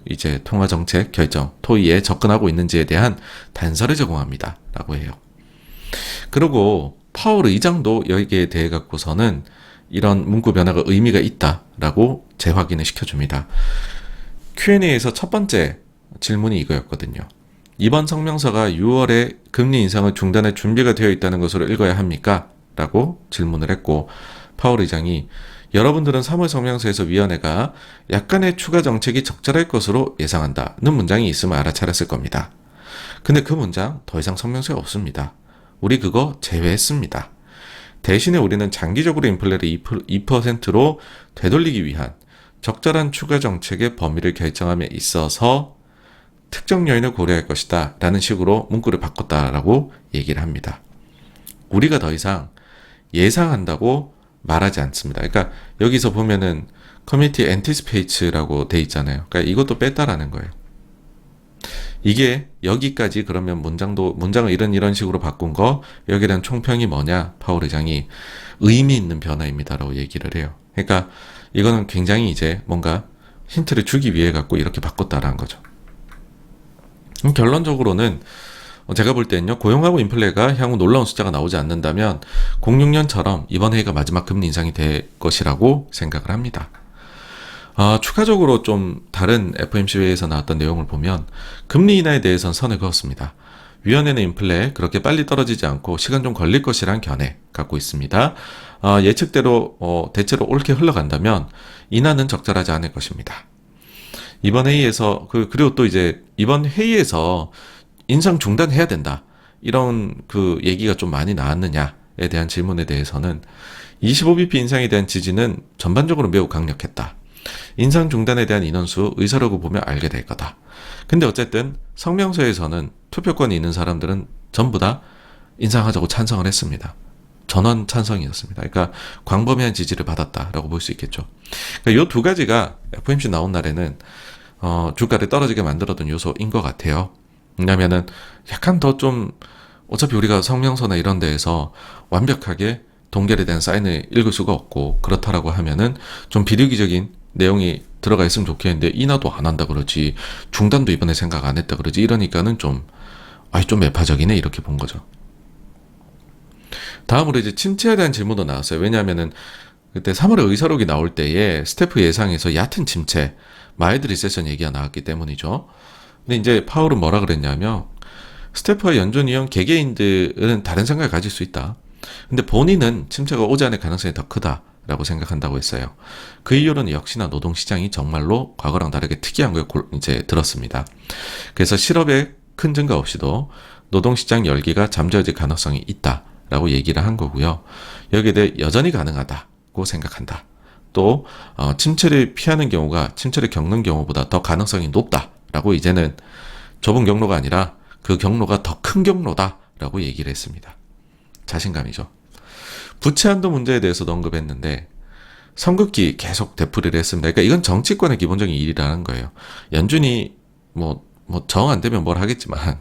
이제 통화정책 결정, 토의에 접근하고 있는지에 대한 단서를 제공합니다. 라고 해요. 그리고 파월 의장도 여기에 대해 갖고서는 이런 문구 변화가 의미가 있다라고 재확인을 시켜줍니다. Q&A에서 첫 번째 질문이 이거였거든요. 이번 성명서가 6월에 금리 인상을 중단할 준비가 되어 있다는 것으로 읽어야 합니까? 라고 질문을 했고, 파월 의장이 여러분들은 3월 성명서에서 위원회가 약간의 추가 정책이 적절할 것으로 예상한다는 문장이 있음을 알아차렸을 겁니다. 근데 그 문장 더 이상 성명서에 없습니다. 우리 그거 제외했습니다. 대신에 우리는 장기적으로 인플레를 2%로 되돌리기 위한 적절한 추가 정책의 범위를 결정함에 있어서 특정 요인을 고려할 것이다 라는 식으로 문구를 바꿨다라고 얘기를 합니다. 우리가 더 이상 예상한다고 말하지 않습니다. 그러니까 여기서 보면은 커뮤니티 엔티스페이츠라고 돼 있잖아요. 그러니까 이것도 뺐다라는 거예요. 이게 여기까지 그러면 문장을 이런 식으로 바꾼 거, 여기에 대한 총평이 뭐냐? 파월 의장이 의미 있는 변화입니다라고 얘기를 해요. 그러니까 이거는 굉장히 이제 뭔가 힌트를 주기 위해 갖고 이렇게 바꿨다라는 거죠. 결론적으로는 제가 볼 때는요, 고용하고 인플레가 향후 놀라운 숫자가 나오지 않는다면 06년처럼 이번 회의가 마지막 금리 인상이 될 것이라고 생각을 합니다. 추가적으로 좀 다른 FOMC 회의에서 나왔던 내용을 보면 금리 인하에 대해서는 선을 그었습니다. 위원회는 인플레 그렇게 빨리 떨어지지 않고 시간 좀 걸릴 것이란 견해 갖고 있습니다. 예측대로 대체로 옳게 흘러간다면 인하는 적절하지 않을 것입니다. 이번 회의에서 그리고 또 이제 이번 회의에서 인상 중단해야 된다, 이런 그 얘기가 좀 많이 나왔느냐에 대한 질문에 대해서는 25bp 인상에 대한 지지는 전반적으로 매우 강력했다. 인상 중단에 대한 인원수 의사라고 보면 알게 될 거다. 근데 어쨌든 성명서에서는 투표권이 있는 사람들은 전부 다 인상하자고 찬성을 했습니다. 전원 찬성이었습니다. 그러니까 광범위한 지지를 받았다라고 볼 수 있겠죠. 그러니까 이 두 가지가 FOMC 나온 날에는 주가를 떨어지게 만들었던 요소인 것 같아요. 왜냐면은 약간 더 좀 어차피 우리가 성명서나 이런 데에서 완벽하게 동결에 대한 사인을 읽을 수가 없고 그렇다라고 하면은 좀 비리기적인 내용이 들어가 있으면 좋겠는데 인하도 안 한다 그러지 중단도 이번에 생각 안 했다 그러지 이러니까는 좀 매파적이네 이렇게 본 거죠. 다음으로 이제 침체에 대한 질문도 나왔어요. 왜냐하면은 그때 3월에 의사록이 나올 때에 스태프 예상에서 얕은 침체, 마일드 리세션 얘기가 나왔기 때문이죠. 근데 이제 파월은 뭐라 그랬냐면 스태프와 연준위원 개개인들은 다른 생각을 가질 수 있다. 근데 본인은 침체가 오지 않을 가능성이 더 크다라고 생각한다고 했어요. 그 이유는 역시나 노동시장이 정말로 과거랑 다르게 특이한 걸 이제 들었습니다. 그래서 실업의 큰 증가 없이도 노동시장 열기가 잠재워질 가능성이 있다라고 얘기를 한 거고요. 여기에 대해 여전히 가능하다고 생각한다. 또 침체를 피하는 경우가 침체를 겪는 경우보다 더 가능성이 높다라고 이제는 좁은 경로가 아니라 그 경로가 더 큰 경로다라고 얘기를 했습니다. 자신감이죠. 부채 한도 문제에 대해서도 언급했는데 선긋기 계속 되풀이를 했습니다. 그러니까 이건 정치권의 기본적인 일이라는 거예요. 연준이 정 안 되면 뭘 하겠지만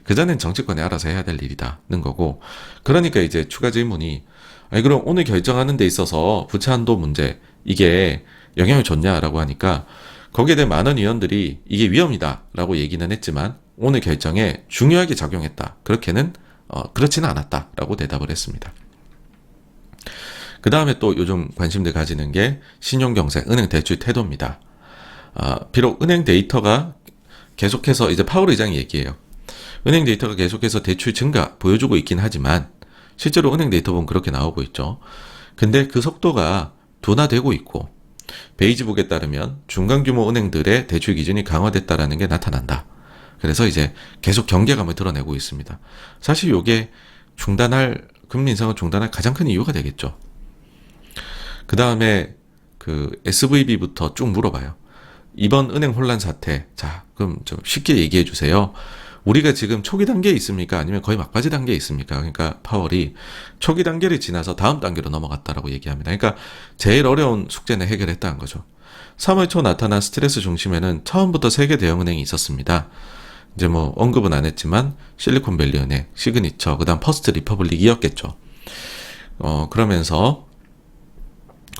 그전엔 정치권이 알아서 해야 될 일이다는 거고 그러니까 이제 추가 질문이 그럼 오늘 결정하는 데 있어서 부채 한도 문제 이게 영향을 줬냐라고 하니까 거기에 대해 많은 의원들이 이게 위험이다라고 얘기는 했지만 오늘 결정에 중요하게 작용했다. 그렇지는 않았다라고 대답을 했습니다. 그 다음에 또 요즘 관심들 가지는 게 신용경색, 은행 대출 태도입니다. 비록 은행 데이터가 계속해서 이제 파월 의장이 얘기해요. 은행 데이터가 계속해서 대출 증가 보여주고 있긴 하지만 실제로 은행 데이터 보면 그렇게 나오고 있죠. 근데 그 속도가 둔화되고 있고 베이지북에 따르면 중간규모 은행들의 대출 기준이 강화됐다라는 게 나타난다. 그래서 이제 계속 경계감을 드러내고 있습니다. 사실 이게 금리 인상을 중단할 가장 큰 이유가 되겠죠. 그 다음에 그 SVB부터 쭉 물어봐요. 이번 은행 혼란 사태, 자, 그럼 좀 쉽게 얘기해 주세요. 우리가 지금 초기 단계에 있습니까? 아니면 거의 막바지 단계에 있습니까? 그러니까 파월이 초기 단계를 지나서 다음 단계로 넘어갔다라고 얘기합니다. 그러니까 제일 어려운 숙제는 해결했다는 거죠. 3월 초 나타난 스트레스 중심에는 처음부터 3개 대형은행이 있었습니다. 이제 언급은 안 했지만 실리콘밸리 은행, 시그니처, 그다음 퍼스트 리퍼블릭이었겠죠. 그러면서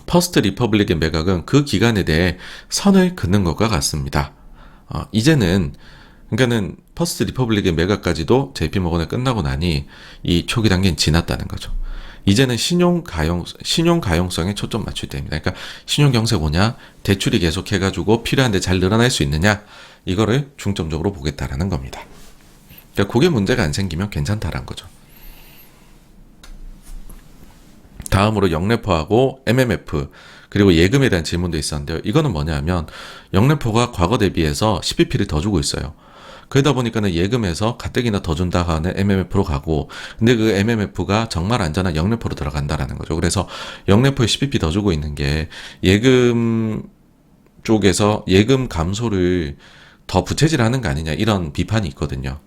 퍼스트 리퍼블릭의 매각은 그 기간에 대해 선을 긋는 것과 같습니다. 이제는 그러니까는 퍼스트 리퍼블릭의 매각까지도 JP모건에 끝나고 나니 이 초기 단계는 지났다는 거죠. 이제는 신용 가용성에 초점 맞출 때입니다. 그러니까 신용 경색 오냐, 대출이 계속 해가지고 필요한데 잘 늘어날 수 있느냐, 이거를 중점적으로 보겠다라는 겁니다. 그러니까 그게 문제가 안 생기면 괜찮다라는 거죠. 다음으로 영래포하고 MMF 그리고 예금에 대한 질문도 있었는데요. 이거는 뭐냐면 영래포가 과거 대비해서 10bp를 더 주고 있어요. 그러다 보니까는 예금에서 가뜩이나 더 준다 하는 MMF로 가고 근데 그 MMF가 정말 안전한 영래포로 들어간다라는 거죠. 그래서 영래포에 10bp 더 주고 있는 게 예금 쪽에서 예금 감소를 더 부채질하는 거 아니냐 이런 비판이 있거든요.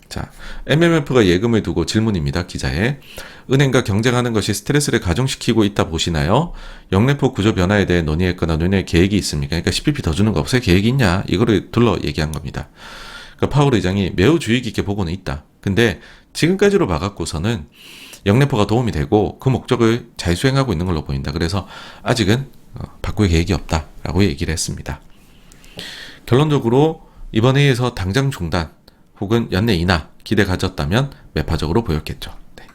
자, MMF가 예금을 두고 질문입니다. 기자의. 은행과 경쟁하는 것이 스트레스를 가중시키고 있다 보시나요? 영래포 구조 변화에 대해 논의했거나 논의할 계획이 있습니까? 그러니까 10bp 더 주는 거 없어요? 계획이 있냐? 이거를 둘러 얘기한 겁니다. 그러니까 파월 의장이 매우 주의 깊게 보고는 있다. 근데 지금까지로 봐갖고서는 영래포가 도움이 되고 그 목적을 잘 수행하고 있는 걸로 보인다. 그래서 아직은 바꿀 계획이 없다라고 얘기를 했습니다. 결론적으로 이번 회의에서 당장 중단 혹은 연내 인하 기대 가졌다면 매파적으로 보였겠죠. 네.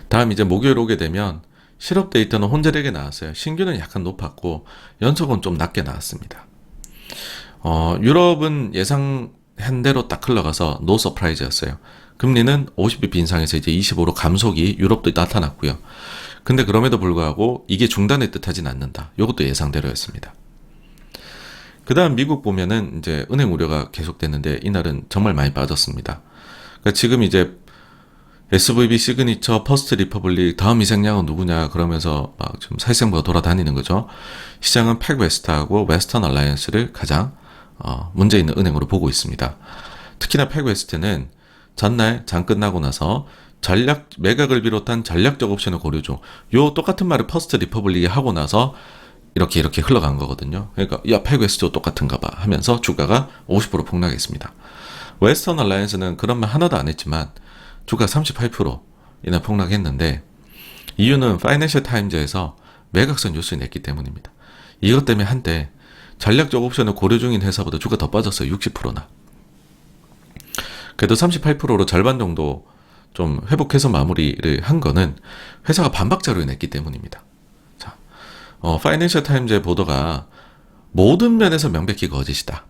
다음 이제 목요일 오게 되면 실업 데이터는 혼재되게 나왔어요. 신규는 약간 높았고 연속은 좀 낮게 나왔습니다. 유럽은 예상한 대로 딱 흘러가서 노 서프라이즈였어요. 금리는 50bp 인상에서 이제 25로 감속이 유럽도 나타났고요. 근데 그럼에도 불구하고 이게 중단의 뜻하진 않는다. 이것도 예상대로였습니다. 그 다음 미국 보면은 이제 은행 우려가 계속됐는데 이날은 정말 많이 빠졌습니다. 그러니까 지금 이제 SVB, 시그니처, 퍼스트 리퍼블릭 다음 희생양은 누구냐 그러면서 막 좀 살생부가 돌아다니는 거죠. 시장은 팩웨스트하고 웨스턴 얼라이언스를 가장 문제 있는 은행으로 보고 있습니다. 특히나 팩웨스트는 전날 장 끝나고 나서 매각을 비롯한 전략적 옵션을 고려 중. 요 똑같은 말을 퍼스트 리퍼블릭이 하고 나서 이렇게 흘러간 거거든요. 그러니까 야 페그엑스도 똑같은가 봐 하면서 주가가 50% 폭락했습니다. 웨스턴 얼라이언스는 그런 말 하나도 안 했지만 주가 38%이나 폭락했는데 이유는 파이낸셜 타임즈에서 매각선 뉴스를 냈기 때문입니다. 이것 때문에 한때 전략적 옵션을 고려 중인 회사보다 주가 더 빠졌어요. 60%나. 그래도 38%로 절반 정도 좀 회복해서 마무리를 한 거는 회사가 반박 자료를 냈기 때문입니다. 자, 파이낸셜 타임즈의 보도가 모든 면에서 명백히 거짓이다.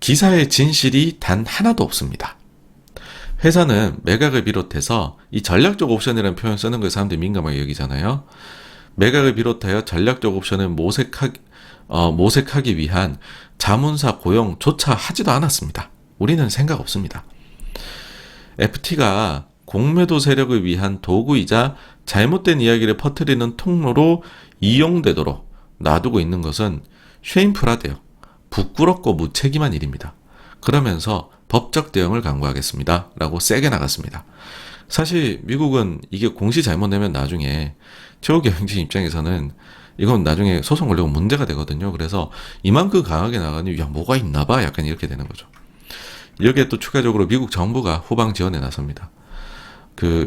기사의 진실이 단 하나도 없습니다. 회사는 매각을 비롯해서 이 전략적 옵션이라는 표현 쓰는 걸 사람들이 민감하게 여기잖아요. 매각을 비롯하여 전략적 옵션을 모색하기 위한 자문사 고용조차 하지도 않았습니다. 우리는 생각 없습니다. FT가 공매도 세력을 위한 도구이자 잘못된 이야기를 퍼뜨리는 통로로 이용되도록 놔두고 있는 것은 쉐임풀하대요. 부끄럽고 무책임한 일입니다. 그러면서 법적 대응을 강구하겠습니다. 라고 세게 나갔습니다. 사실 미국은 이게 공시 잘못 내면 나중에 최고기 행진 입장에서는 이건 나중에 소송 걸리고 문제가 되거든요. 그래서 이만큼 강하게 나가니 야 뭐가 있나 봐 약간 이렇게 되는 거죠. 여기에 또 추가적으로 미국 정부가 후방 지원에 나섭니다.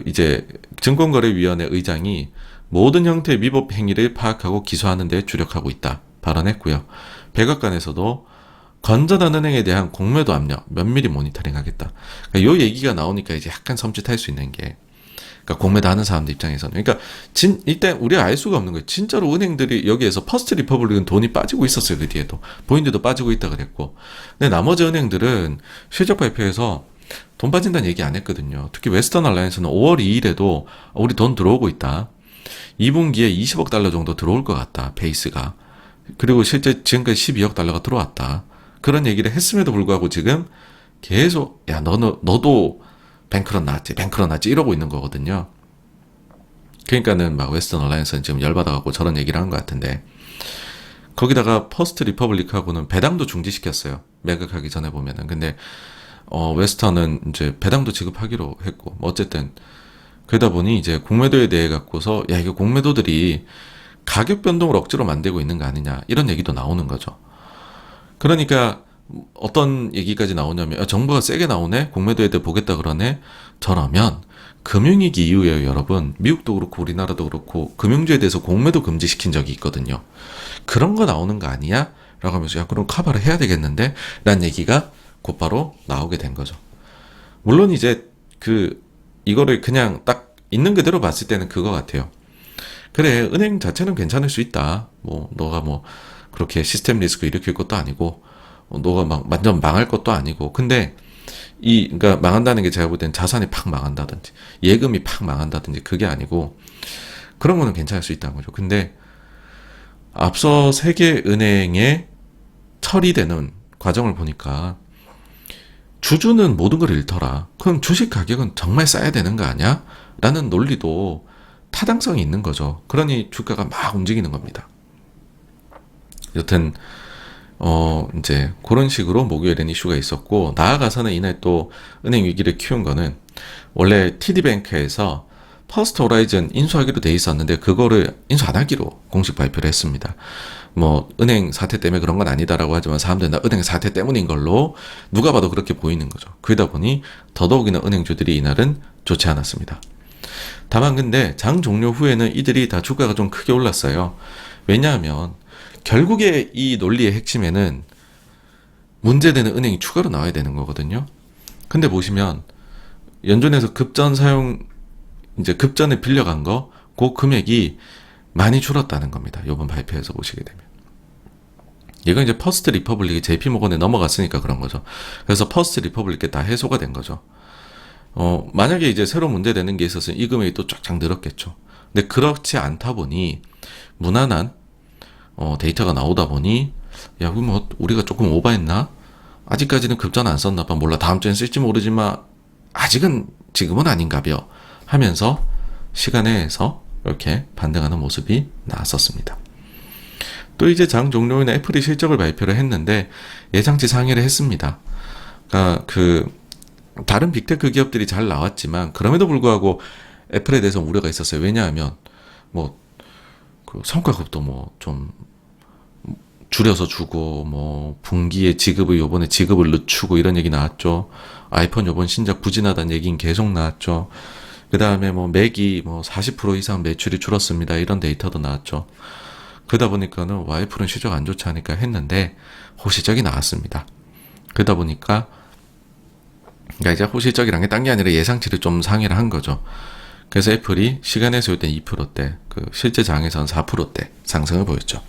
이제 증권거래위원회 의장이 모든 형태의 위법 행위를 파악하고 기소하는 데 주력하고 있다 발언했고요. 백악관에서도 건전한 은행에 대한 공매도 압력 면밀히 모니터링 하겠다. 그러니까 요 얘기가 나오니까 이제 약간 섬찟할 수 있는 게, 그러니까 공매도 하는 사람들 입장에서는, 그러니까 일단 우리가 알 수가 없는 거예요. 진짜로 은행들이 여기에서 퍼스트 리퍼블릭은 돈이 빠지고 있었어요. 그 뒤에도 보인드도 빠지고 있다 그랬고, 근데 나머지 은행들은 실적 발표에서 돈 빠진다는 얘기 안 했거든요. 특히 웨스턴 얼라이언스는 5월 2일에도 우리 돈 들어오고 있다. 2분기에 20억 달러 정도 들어올 것 같다. 베이스가. 그리고 실제 지금까지 12억 달러가 들어왔다. 그런 얘기를 했음에도 불구하고 지금 계속 야 너도 뱅크런 났지 이러고 있는 거거든요. 그러니까는 막 웨스턴 얼라이언스는 지금 열받아갖고 저런 얘기를 한 것 같은데, 거기다가 퍼스트 리퍼블릭하고는 배당도 중지시켰어요. 매각하기 전에 보면은. 근데 웨스턴은 이제 배당도 지급하기로 했고, 어쨌든 그러다 보니 이제 공매도에 대해 갖고서 야 이거 공매도들이 가격 변동을 억지로 만들고 있는 거 아니냐 이런 얘기도 나오는 거죠. 그러니까 어떤 얘기까지 나오냐면 정부가 세게 나오네, 공매도 애들 보겠다 그러네. 저라면 금융위기 이후에 여러분 미국도 그렇고 우리나라도 그렇고 금융주에 대해서 공매도 금지시킨 적이 있거든요. 그런 거 나오는 거 아니야? 라고 하면서 야 그럼 카바를 해야 되겠는데? 라는 얘기가 곧바로 나오게 된 거죠. 물론 이제 이거를 그냥 딱 있는 그대로 봤을 때는 그거 같아요. 그래 은행 자체는 괜찮을 수 있다. 너가 그렇게 시스템 리스크 일으킬 것도 아니고, 너가 막 완전 망할 것도 아니고. 근데 그러니까 망한다는 게 제가 볼 땐 자산이 팍 망한다든지 예금이 팍 망한다든지 그게 아니고, 그런 거는 괜찮을 수 있다는 거죠. 근데 앞서 세계은행에 처리되는 과정을 보니까 주주는 모든 걸 잃더라. 그럼 주식 가격은 정말 싸야 되는 거 아니야? 라는 논리도 타당성이 있는 거죠. 그러니 주가가 막 움직이는 겁니다. 여튼 이제 그런 식으로 목요일엔 이슈가 있었고, 나아가서는 이날 또 은행 위기를 키운 거는, 원래 TD뱅크에서 퍼스트 호라이즌 인수하기로 돼 있었는데 그거를 인수 안 하기로 공식 발표를 했습니다. 은행 사태 때문에 그런 건 아니다라고 하지만 사람들은 다 은행 사태 때문인 걸로 누가 봐도 그렇게 보이는 거죠. 그러다 보니 더더욱이나 은행주들이 이날은 좋지 않았습니다. 다만 근데 장 종료 후에는 이들이 다 주가가 좀 크게 올랐어요. 왜냐하면 결국에 이 논리의 핵심에는 문제되는 은행이 추가로 나와야 되는 거거든요. 근데 보시면 연준에서 급전에 빌려간 그 금액이 많이 줄었다는 겁니다. 이번 발표에서 보시게 되면. 이건 이제 퍼스트 리퍼블릭이 JP모건에 넘어갔으니까 그런 거죠. 그래서 퍼스트 리퍼블릭에 다 해소가 된 거죠. 만약에 이제 새로 문제되는 게 있었으면 이 금액이 또 쫙쫙 늘었겠죠. 근데 그렇지 않다 보니 무난한 데이터가 나오다 보니 야, 우리가 조금 오버했나? 아직까지는 급전 안 썼나 봐. 몰라. 다음 주엔 쓸지 모르지만 지금은 아닌가벼 하면서 시간에서 이렇게 반등하는 모습이 나왔었습니다. 또 이제 장 종료에는 애플이 실적을 발표를 했는데 예상치 상회를 했습니다. 그러니까 다른 빅테크 기업들이 잘 나왔지만 그럼에도 불구하고 애플에 대해서 우려가 있었어요. 왜냐하면 뭐 그 성과급도 뭐 좀 줄여서 주고 뭐 분기에 지급을 요번에 지급을 늦추고 이런 얘기 나왔죠. 아이폰 요번 신작 부진하다는 얘기는 계속 나왔죠. 그 다음에 뭐 맥이 뭐 40% 이상 매출이 줄었습니다. 이런 데이터도 나왔죠. 그러다 보니까는 와이프는 실적 안 좋지 않을까 했는데 호실적이 나왔습니다. 그러다 보니까 그러니까 이제 호실적이란 게 딴 게 아니라 예상치를 좀 상회를 한 거죠. 그래서 애플이 시간에 세울 때 2%대, 그 실제 장에서는 4%대 상승을 보였죠.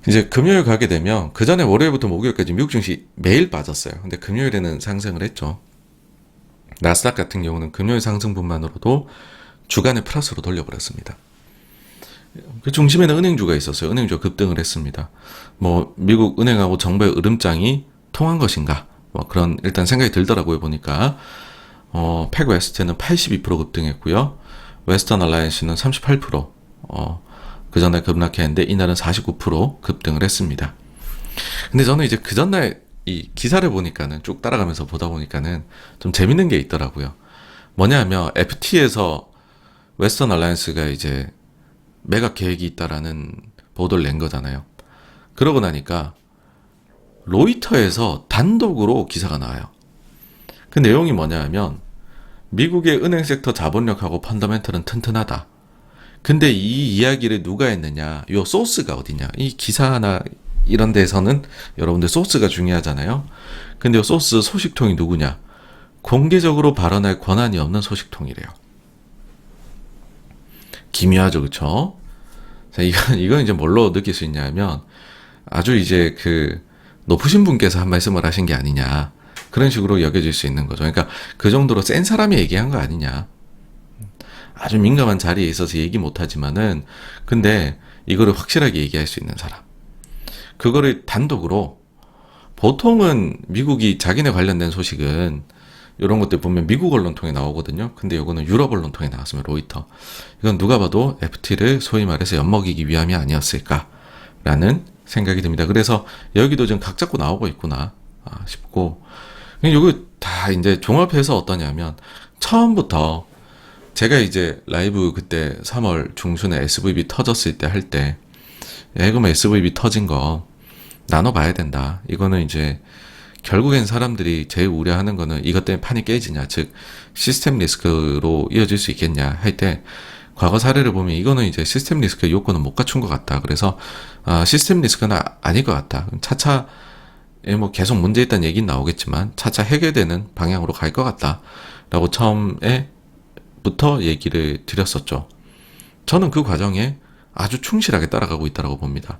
이제 금요일 가게 되면 그 전에 월요일부터 목요일까지 미국 증시 매일 빠졌어요. 근데 금요일에는 상승을 했죠. 나스닥 같은 경우는 금요일 상승분만으로도 주간을 플러스로 돌려버렸습니다. 그 중심에는 은행주가 있었어요. 은행주가 급등을 했습니다. 뭐 미국 은행하고 정부의 으름장이 통한 것인가? 뭐 그런 일단 생각이 들더라고요. 보니까 팩웨스트는 82% 급등했고요. 웨스턴 얼라이언스는 38%. 그 전날 급락했는데 이날은 49% 급등을 했습니다. 근데 저는 이제 그 전날 이 기사를 보니까는 쭉 따라가면서 보다 보니까는 좀 재밌는 게 있더라고요. 뭐냐면 FT에서 웨스턴 얼라이언스가 이제 매각 계획이 있다라는 보도를 낸 거잖아요. 그러고 나니까 로이터에서 단독으로 기사가 나와요. 그 내용이 뭐냐면 미국의 은행 섹터 자본력하고 펀더멘털은 튼튼하다. 근데 이 이야기를 누가 했느냐? 요 소스가 어디냐? 이 기사나 이런 데서는 여러분들 소스가 중요하잖아요. 근데 요 소스 소식통이 누구냐? 공개적으로 발언할 권한이 없는 소식통이래요. 기묘하죠, 그쵸? 자, 이건 이제 뭘로 느낄 수 있냐면 아주 이제 그 높으신 분께서 한 말씀을 하신 게 아니냐. 그런 식으로 여겨질 수 있는 거죠. 그러니까 그 정도로 센 사람이 얘기한 거 아니냐. 아주 민감한 자리에 있어서 얘기 못하지만은 근데 이거를 확실하게 얘기할 수 있는 사람. 그거를 단독으로 보통은 미국이 자기네 관련된 소식은 이런 것들 보면 미국 언론 통해 나오거든요. 근데 이거는 유럽 언론 통해 나왔으면 로이터. 이건 누가 봐도 FT를 소위 말해서 엿먹이기 위함이 아니었을까라는 생각이 듭니다. 그래서 여기도 좀 각 잡고 나오고 있구나 싶고 이거 다 이제 종합해서 어떠냐면 처음부터 제가 이제 라이브 그때 3월 중순에 SVB 터졌을 때 할 때 그럼 SVB 터진 거 나눠봐야 된다. 이거는 이제 결국엔 사람들이 제일 우려하는 거는 이것 때문에 판이 깨지냐, 즉 시스템 리스크로 이어질 수 있겠냐 할 때 과거 사례를 보면 이거는 이제 시스템 리스크의 요건은 못 갖춘 것 같다. 그래서 시스템 리스크는 아닐 것 같다. 차차 뭐 계속 문제 있다는 얘기는 나오겠지만 차차 해결되는 방향으로 갈 것 같다라고 처음에부터 얘기를 드렸었죠. 저는 그 과정에 아주 충실하게 따라가고 있다고 봅니다.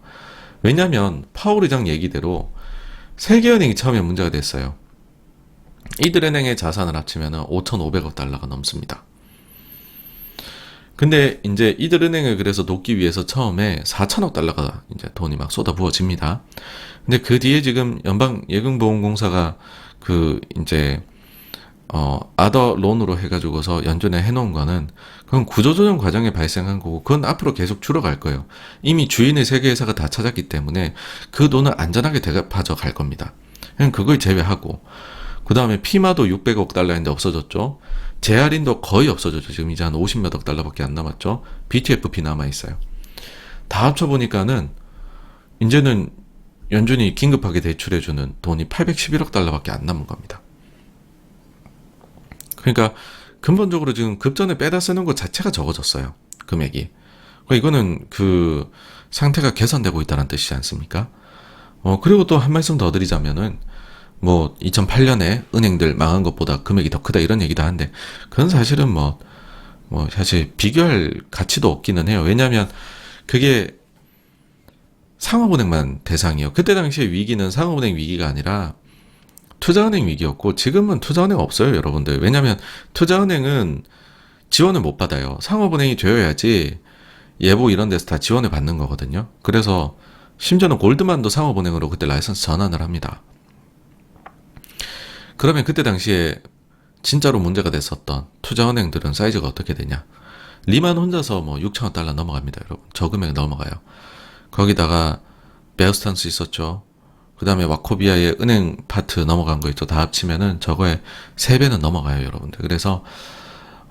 왜냐하면 파월 의장 얘기대로 세계은행이 처음에 문제가 됐어요. 이들은행의 자산을 합치면 5,500억 달러가 넘습니다. 근데 이제 이들은행을 그래서 돕기 위해서 처음에 4천억 달러가 이제 돈이 막 쏟아부어집니다. 근데 그 뒤에 지금 연방예금보험공사가 그 이제 아더 론으로 해가지고서 연준에 해놓은 거는 그건 구조조정 과정에 발생한 거고 그건 앞으로 계속 줄어갈 거예요. 이미 주인의 세계회사가 다 찾았기 때문에 그 돈을 안전하게 대갚아져 갈 겁니다. 그냥 그걸 제외하고 그 다음에 피마도 600억 달러인데 없어졌죠. 재할인도 거의 없어졌죠. 지금 이제 한 50몇억 달러밖에 안 남았죠. BTFP 남아있어요. 다 합쳐보니까는 이제는 연준이 긴급하게 대출해주는 돈이 811억 달러밖에 안 남은 겁니다. 그러니까 근본적으로 지금 급전에 빼다 쓰는 것 자체가 적어졌어요. 금액이. 그러니까 이거는 그 상태가 개선되고 있다는 뜻이지 않습니까? 그리고 또 한 말씀 더 드리자면은 뭐 2008년에 은행들 망한 것보다 금액이 더 크다 이런 얘기도 하는데 그건 사실은 뭐 사실 비교할 가치도 없기는 해요. 왜냐하면 그게 상업은행만 대상이에요. 그때 당시에 위기는 상업은행 위기가 아니라 투자은행 위기였고 지금은 투자은행 없어요, 여러분들. 왜냐하면 투자은행은 지원을 못 받아요. 상업은행이 되어야지 예보 이런 데서 다 지원을 받는 거거든요. 그래서 심지어는 골드만도 상업은행으로 그때 라이선스 전환을 합니다. 그러면 그때 당시에 진짜로 문제가 됐었던 투자은행들은 사이즈가 어떻게 되냐. 리만 혼자서 뭐 6천억 달러 넘어갑니다, 여러분. 저 금액 넘어가요. 거기다가 베어스탄스 있었죠. 그 다음에 와코비아의 은행 파트 넘어간 거 있죠. 다 합치면은 저거에 3배는 넘어가요, 여러분들. 그래서,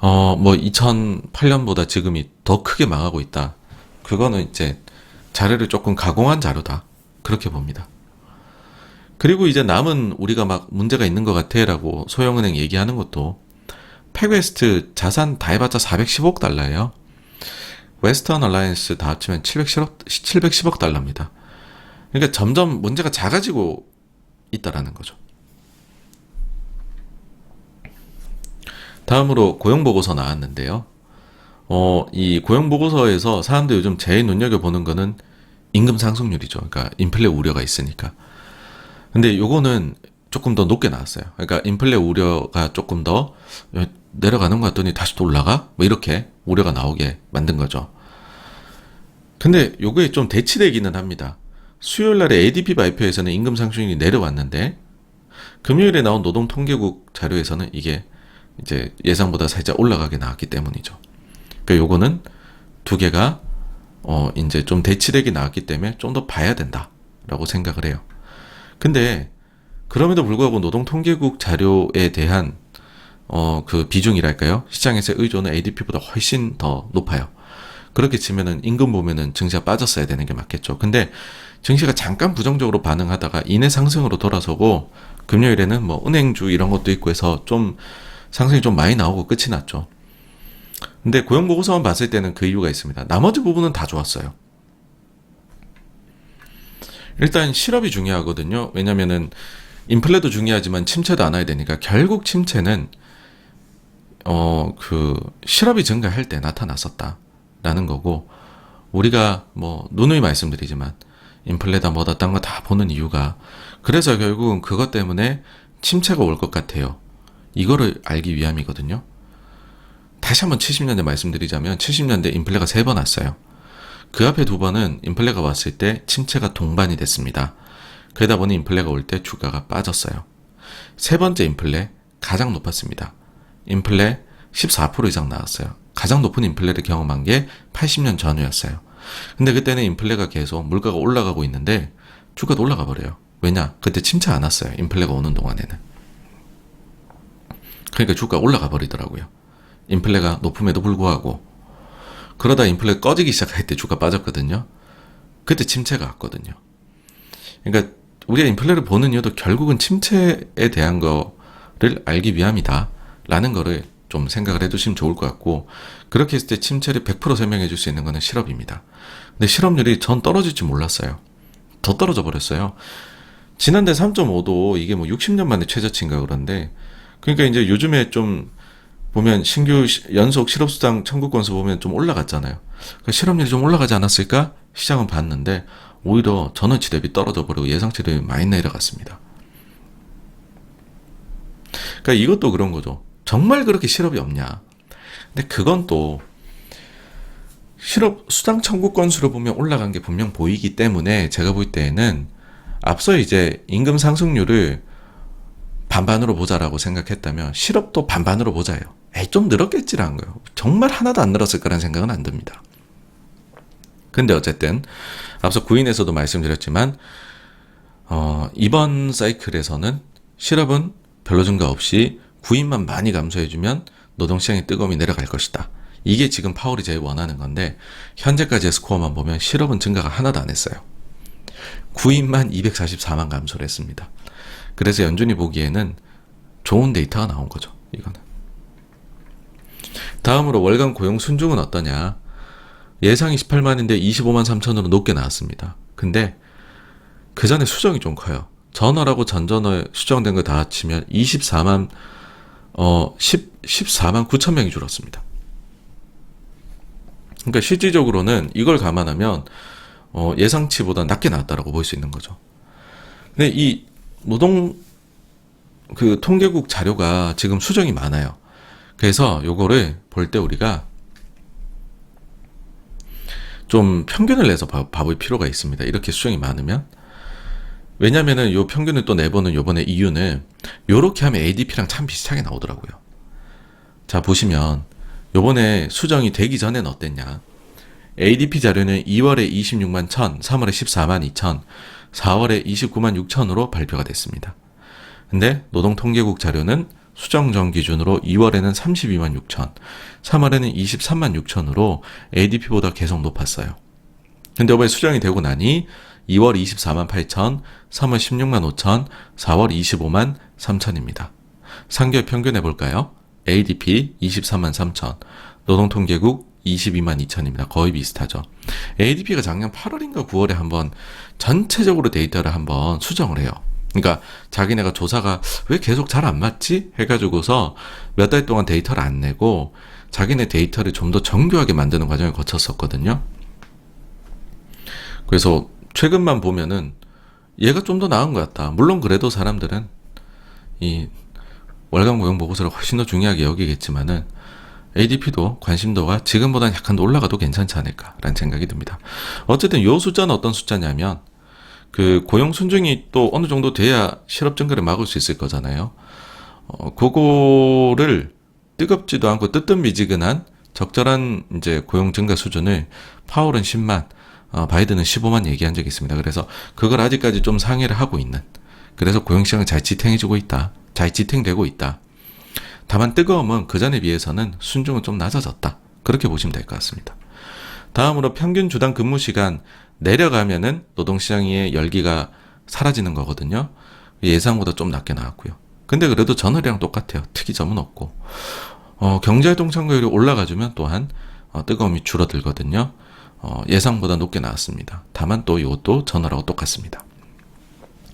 2008년보다 지금이 더 크게 망하고 있다. 그거는 이제 자료를 조금 가공한 자료다. 그렇게 봅니다. 그리고 이제 남은 우리가 막 문제가 있는 것 같아 라고 소형은행 얘기하는 것도 팩웨스트 자산 다 해봤자 410억 달러예요. 웨스턴 얼라이언스 다 합치면 710억 달러입니다. 그러니까 점점 문제가 작아지고 있다라는 거죠. 다음으로 고용보고서 나왔는데요. 이 고용보고서에서 사람들이 요즘 제일 눈여겨보는 거는 임금 상승률이죠. 그러니까 인플레 우려가 있으니까. 근데 요거는 조금 더 높게 나왔어요. 그러니까 인플레 우려가 조금 더 내려가는 것 같더니 다시 또 올라가? 뭐 이렇게 우려가 나오게 만든 거죠. 근데 요거에 좀 대치되기는 합니다. 수요일 날에 ADP 발표에서는 임금 상승률이 내려왔는데 금요일에 나온 노동통계국 자료에서는 이게 이제 예상보다 살짝 올라가게 나왔기 때문이죠. 그러니까 요거는 두 개가 이제 좀 대치되게 나왔기 때문에 좀 더 봐야 된다라고 생각을 해요. 근데 그럼에도 불구하고 노동통계국 자료에 대한 그 비중이랄까요? 시장에서의 의존은 ADP보다 훨씬 더 높아요. 그렇게 치면은 임금 보면은 증시가 빠졌어야 되는 게 맞겠죠. 근데 증시가 잠깐 부정적으로 반응하다가 이내 상승으로 돌아서고 금요일에는 뭐 은행주 이런 것도 있고 해서 좀 상승이 좀 많이 나오고 끝이 났죠. 근데 고용보고서만 봤을 때는 그 이유가 있습니다. 나머지 부분은 다 좋았어요. 일단 실업이 중요하거든요. 왜냐면은 인플레도 중요하지만 침체도 안 와야 되니까 결국 침체는 실업이 증가할 때 나타났었다라는 거고, 우리가 뭐 누누이 말씀드리지만 인플레다 뭐다 딴 거 다 보는 이유가 그래서 결국은 그것 때문에 침체가 올 것 같아요. 이거를 알기 위함이거든요. 다시 한번 70년대 말씀드리자면 70년대 인플레가 3번 왔어요. 그 앞에 2번은 인플레가 왔을 때 침체가 동반이 됐습니다. 그러다 보니 인플레가 올 때 주가가 빠졌어요. 세 번째 인플레 가장 높았습니다. 인플레 14% 이상 나왔어요. 가장 높은 인플레를 경험한 게 80년 전후였어요. 근데 그때는 인플레가 계속 물가가 올라가고 있는데 주가도 올라가 버려요. 왜냐? 그때 침체 안 왔어요. 인플레가 오는 동안에는. 그러니까 주가가 올라가 버리더라고요. 인플레가 높음에도 불구하고. 그러다 인플레 꺼지기 시작할 때 주가 빠졌거든요. 그때 침체가 왔거든요. 그러니까 우리가 인플레를 보는 이유도 결국은 침체에 대한 거를 알기 위함이다 라는 거를 좀 생각을 해두시면 좋을 것 같고, 그렇게 했을 때 침체를 100% 설명해 줄 수 있는 거는 실업입니다. 근데 실업률이 전 떨어질 줄 몰랐어요. 더 떨어져 버렸어요. 지난달 3.5도 이게 뭐 60년 만에 최저치인가 그런데, 그러니까 이제 요즘에 좀 보면 신규 연속 실업수당 청구 건수 보면 좀 올라갔잖아요. 그러니까 실업률이 좀 올라가지 않았을까? 시장은 봤는데 오히려 전원치 대비 떨어져 버리고 예상치 대비 많이 내려갔습니다. 그러니까 이것도 그런 거죠. 정말 그렇게 실업이 없냐? 근데 그건 또 실업 수당 청구 건수를 보면 올라간 게 분명 보이기 때문에 제가 볼 때에는 앞서 이제 임금 상승률을 반반으로 보자라고 생각했다면 실업도 반반으로 보자요. 좀 늘었겠지라는 거예요. 정말 하나도 안 늘었을 거라는 생각은 안 듭니다. 근데 어쨌든 앞서 구인에서도 말씀드렸지만 이번 사이클에서는 실업은 별로 증가 없이 구인만 많이 감소해주면 노동시장의 뜨거움이 내려갈 것이다. 이게 지금 파월이 제일 원하는 건데 현재까지의 스코어만 보면 실업은 증가가 하나도 안 했어요. 구인만 244만 감소를 했습니다. 그래서 연준이 보기에는 좋은 데이터가 나온 거죠. 이거는. 다음으로 월간 고용 순증은 어떠냐. 예상이 18만인데 25만 3천으로 높게 나왔습니다. 근데 그 전에 수정이 좀 커요. 전월하고 전전월 수정된 거 다 합치면 14만 9천 명이 줄었습니다. 그러니까 실질적으로는 이걸 감안하면 예상치보다 낮게 나왔다라고 볼 수 있는 거죠. 근데 이 노동 그 통계국 자료가 지금 수정이 많아요. 그래서 요거를 볼 때 우리가 좀 평균을 내서 봐볼 필요가 있습니다. 이렇게 수정이 많으면. 왜냐면은 요 평균을 또 내보는 요번에 이유는 요렇게 하면 ADP랑 참 비슷하게 나오더라고요. 자, 보시면 요번에 수정이 되기 전엔 어땠냐. ADP 자료는 2월에 26만 1천, 3월에 14만 2천, 4월에 29만 6천으로 발표가 됐습니다. 근데 노동통계국 자료는 수정전 기준으로 2월에는 32만 6천, 3월에는 23만 6천으로 ADP보다 계속 높았어요. 근데 이번에 수정이 되고 나니 2월 24만 8천, 3월 16만 5천, 4월 25만 3천입니다. 3개월 평균 해볼까요? ADP 23만 3천, 노동통계국 22만 2천입니다. 거의 비슷하죠. ADP가 작년 8월인가 9월에 한번 전체적으로 데이터를 한번 수정을 해요. 그러니까 자기네가 조사가 왜 계속 잘 안 맞지? 해가지고서 몇 달 동안 데이터를 안 내고 자기네 데이터를 좀 더 정교하게 만드는 과정을 거쳤었거든요. 그래서 최근만 보면은 얘가 좀 더 나은 것 같다. 물론 그래도 사람들은 이 월간 고용 보고서를 훨씬 더 중요하게 여기겠지만은 ADP도 관심도가 지금보다는 약간 더 올라가도 괜찮지 않을까라는 생각이 듭니다. 어쨌든 요 숫자는 어떤 숫자냐면 그 고용 순증이 또 어느 정도 돼야 실업 증가를 막을 수 있을 거잖아요. 그거를 뜨겁지도 않고 뜨뜻미지근한 적절한 이제 고용 증가 수준을 파월은 10만, 바이든은 15만 얘기한 적이 있습니다. 그래서 그걸 아직까지 좀 상회를 하고 있는. 그래서 고용시장은 잘 지탱해주고 있다. 잘 지탱되고 있다. 다만 뜨거움은 그 전에 비해서는 순증은 좀 낮아졌다. 그렇게 보시면 될 것 같습니다. 다음으로 평균 주당 근무 시간 내려가면은 노동시장의 열기가 사라지는 거거든요. 예상보다 좀 낮게 나왔고요. 근데 그래도 전월이랑 똑같아요. 특이점은 없고. 경제활동 참가율이 올라가주면 또한 뜨거움이 줄어들거든요. 예상보다 높게 나왔습니다. 다만 또 이것도 전월하고 똑같습니다.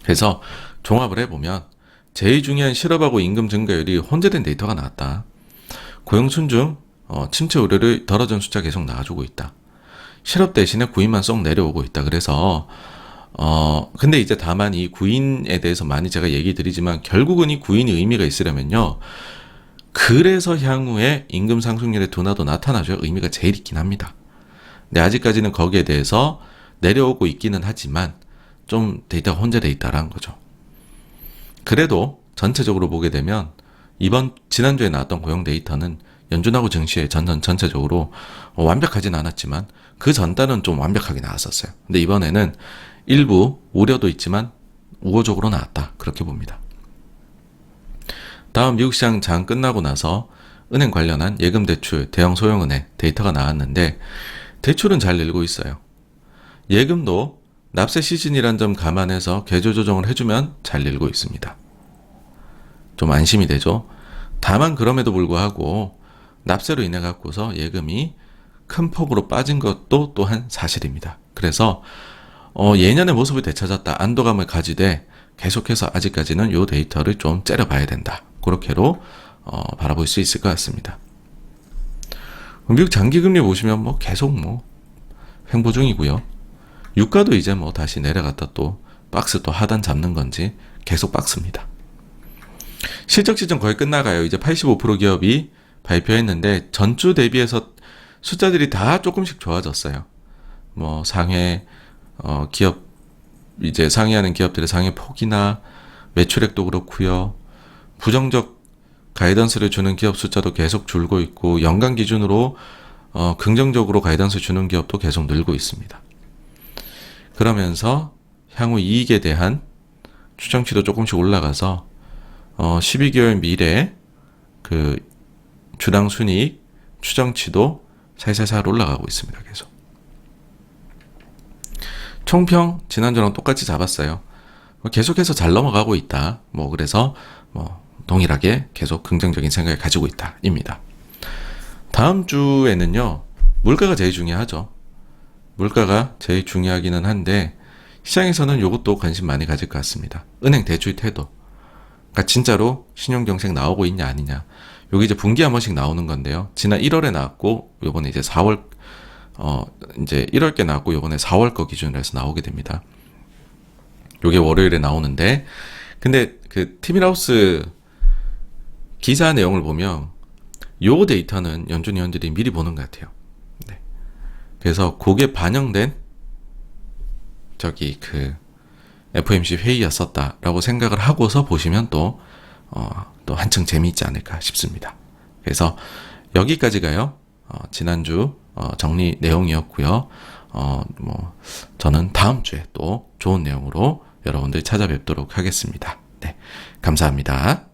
그래서 종합을 해보면 제일 중요한 실업하고 임금 증가율이 혼재된 데이터가 나왔다. 고용 순증, 침체 우려를 덜어준 숫자 계속 나와주고 있다. 실업 대신에 구인만 쏙 내려오고 있다. 그래서 근데 이제 다만 이 구인에 대해서 많이 제가 얘기 드리지만 결국은 이 구인이 의미가 있으려면요. 그래서 향후에 임금 상승률의 둔화도 나타나줘야 의미가 제일 있긴 합니다. 근데 아직까지는 거기에 대해서 내려오고 있기는 하지만 좀 데이터가 혼재돼 있다라는 거죠. 그래도 전체적으로 보게 되면 지난주에 나왔던 고용 데이터는 연준하고 증시의 전체적으로 완벽하진 않았지만 그 전달은 좀 완벽하게 나왔었어요. 근데 이번에는 일부 우려도 있지만 우호적으로 나왔다. 그렇게 봅니다. 다음 미국 시장 장 끝나고 나서 은행 관련한 예금 대출, 대형 소형은행 데이터가 나왔는데 대출은 잘 늘고 있어요. 예금도 납세 시즌이란 점 감안해서 계조 조정을 해주면 잘 늘고 있습니다. 좀 안심이 되죠. 다만 그럼에도 불구하고 납세로 인해 갖고서 예금이 큰 폭으로 빠진 것도 또한 사실입니다. 그래서 예년의 모습을 되찾았다. 안도감을 가지되 계속해서 아직까지는 이 데이터를 좀 째려봐야 된다. 그렇게로 바라볼 수 있을 것 같습니다. 미국 장기금리 보시면 계속 횡보 중이고요. 유가도 이제 다시 내려갔다 또 박스 또 하단 잡는 건지 계속 박스입니다. 실적 시즌 거의 끝나가요. 이제 85% 기업이 발표했는데 전주 대비해서 숫자들이 다 조금씩 좋아졌어요. 상해 기업 이제 상회하는 기업들의 상해 폭이나 매출액도 그렇고요. 부정적 가이던스를 주는 기업 숫자도 계속 줄고 있고 연간 기준으로 긍정적으로 가이던스 주는 기업도 계속 늘고 있습니다. 그러면서 향후 이익에 대한 추정치도 조금씩 올라가서 12개월 미래 그 주당 순이익 추정치도 살살살 올라가고 있습니다. 계속. 총평 지난주랑 똑같이 잡았어요. 계속해서 잘 넘어가고 있다. 그래서 동일하게 계속 긍정적인 생각을 가지고 있다. 입니다. 다음 주에는요. 물가가 제일 중요하죠. 물가가 제일 중요하기는 한데 시장에서는 이것도 관심 많이 가질 것 같습니다. 은행 대출 태도. 그러니까 진짜로 신용경색 나오고 있냐 아니냐. 여기 이제 분기 한 번씩 나오는 건데요. 지난 1월에 나왔고 요번에 이제 4월 이제 1월께 나왔고 요번에 4월 거 기준으로 해서 나오게 됩니다. 요게 월요일에 나오는데 근데 그 티밀하우스 기사 내용을 보면 요 데이터는 연준 위원들이 미리 보는 것 같아요. 네. 그래서 그게 반영된 그 FOMC 회의였었다라고 생각을 하고서 보시면 또 한층 재미있지 않을까 싶습니다. 그래서 여기까지가요. 지난주 정리 내용이었고요. 저는 다음 주에 또 좋은 내용으로 여러분들 찾아뵙도록 하겠습니다. 네, 감사합니다.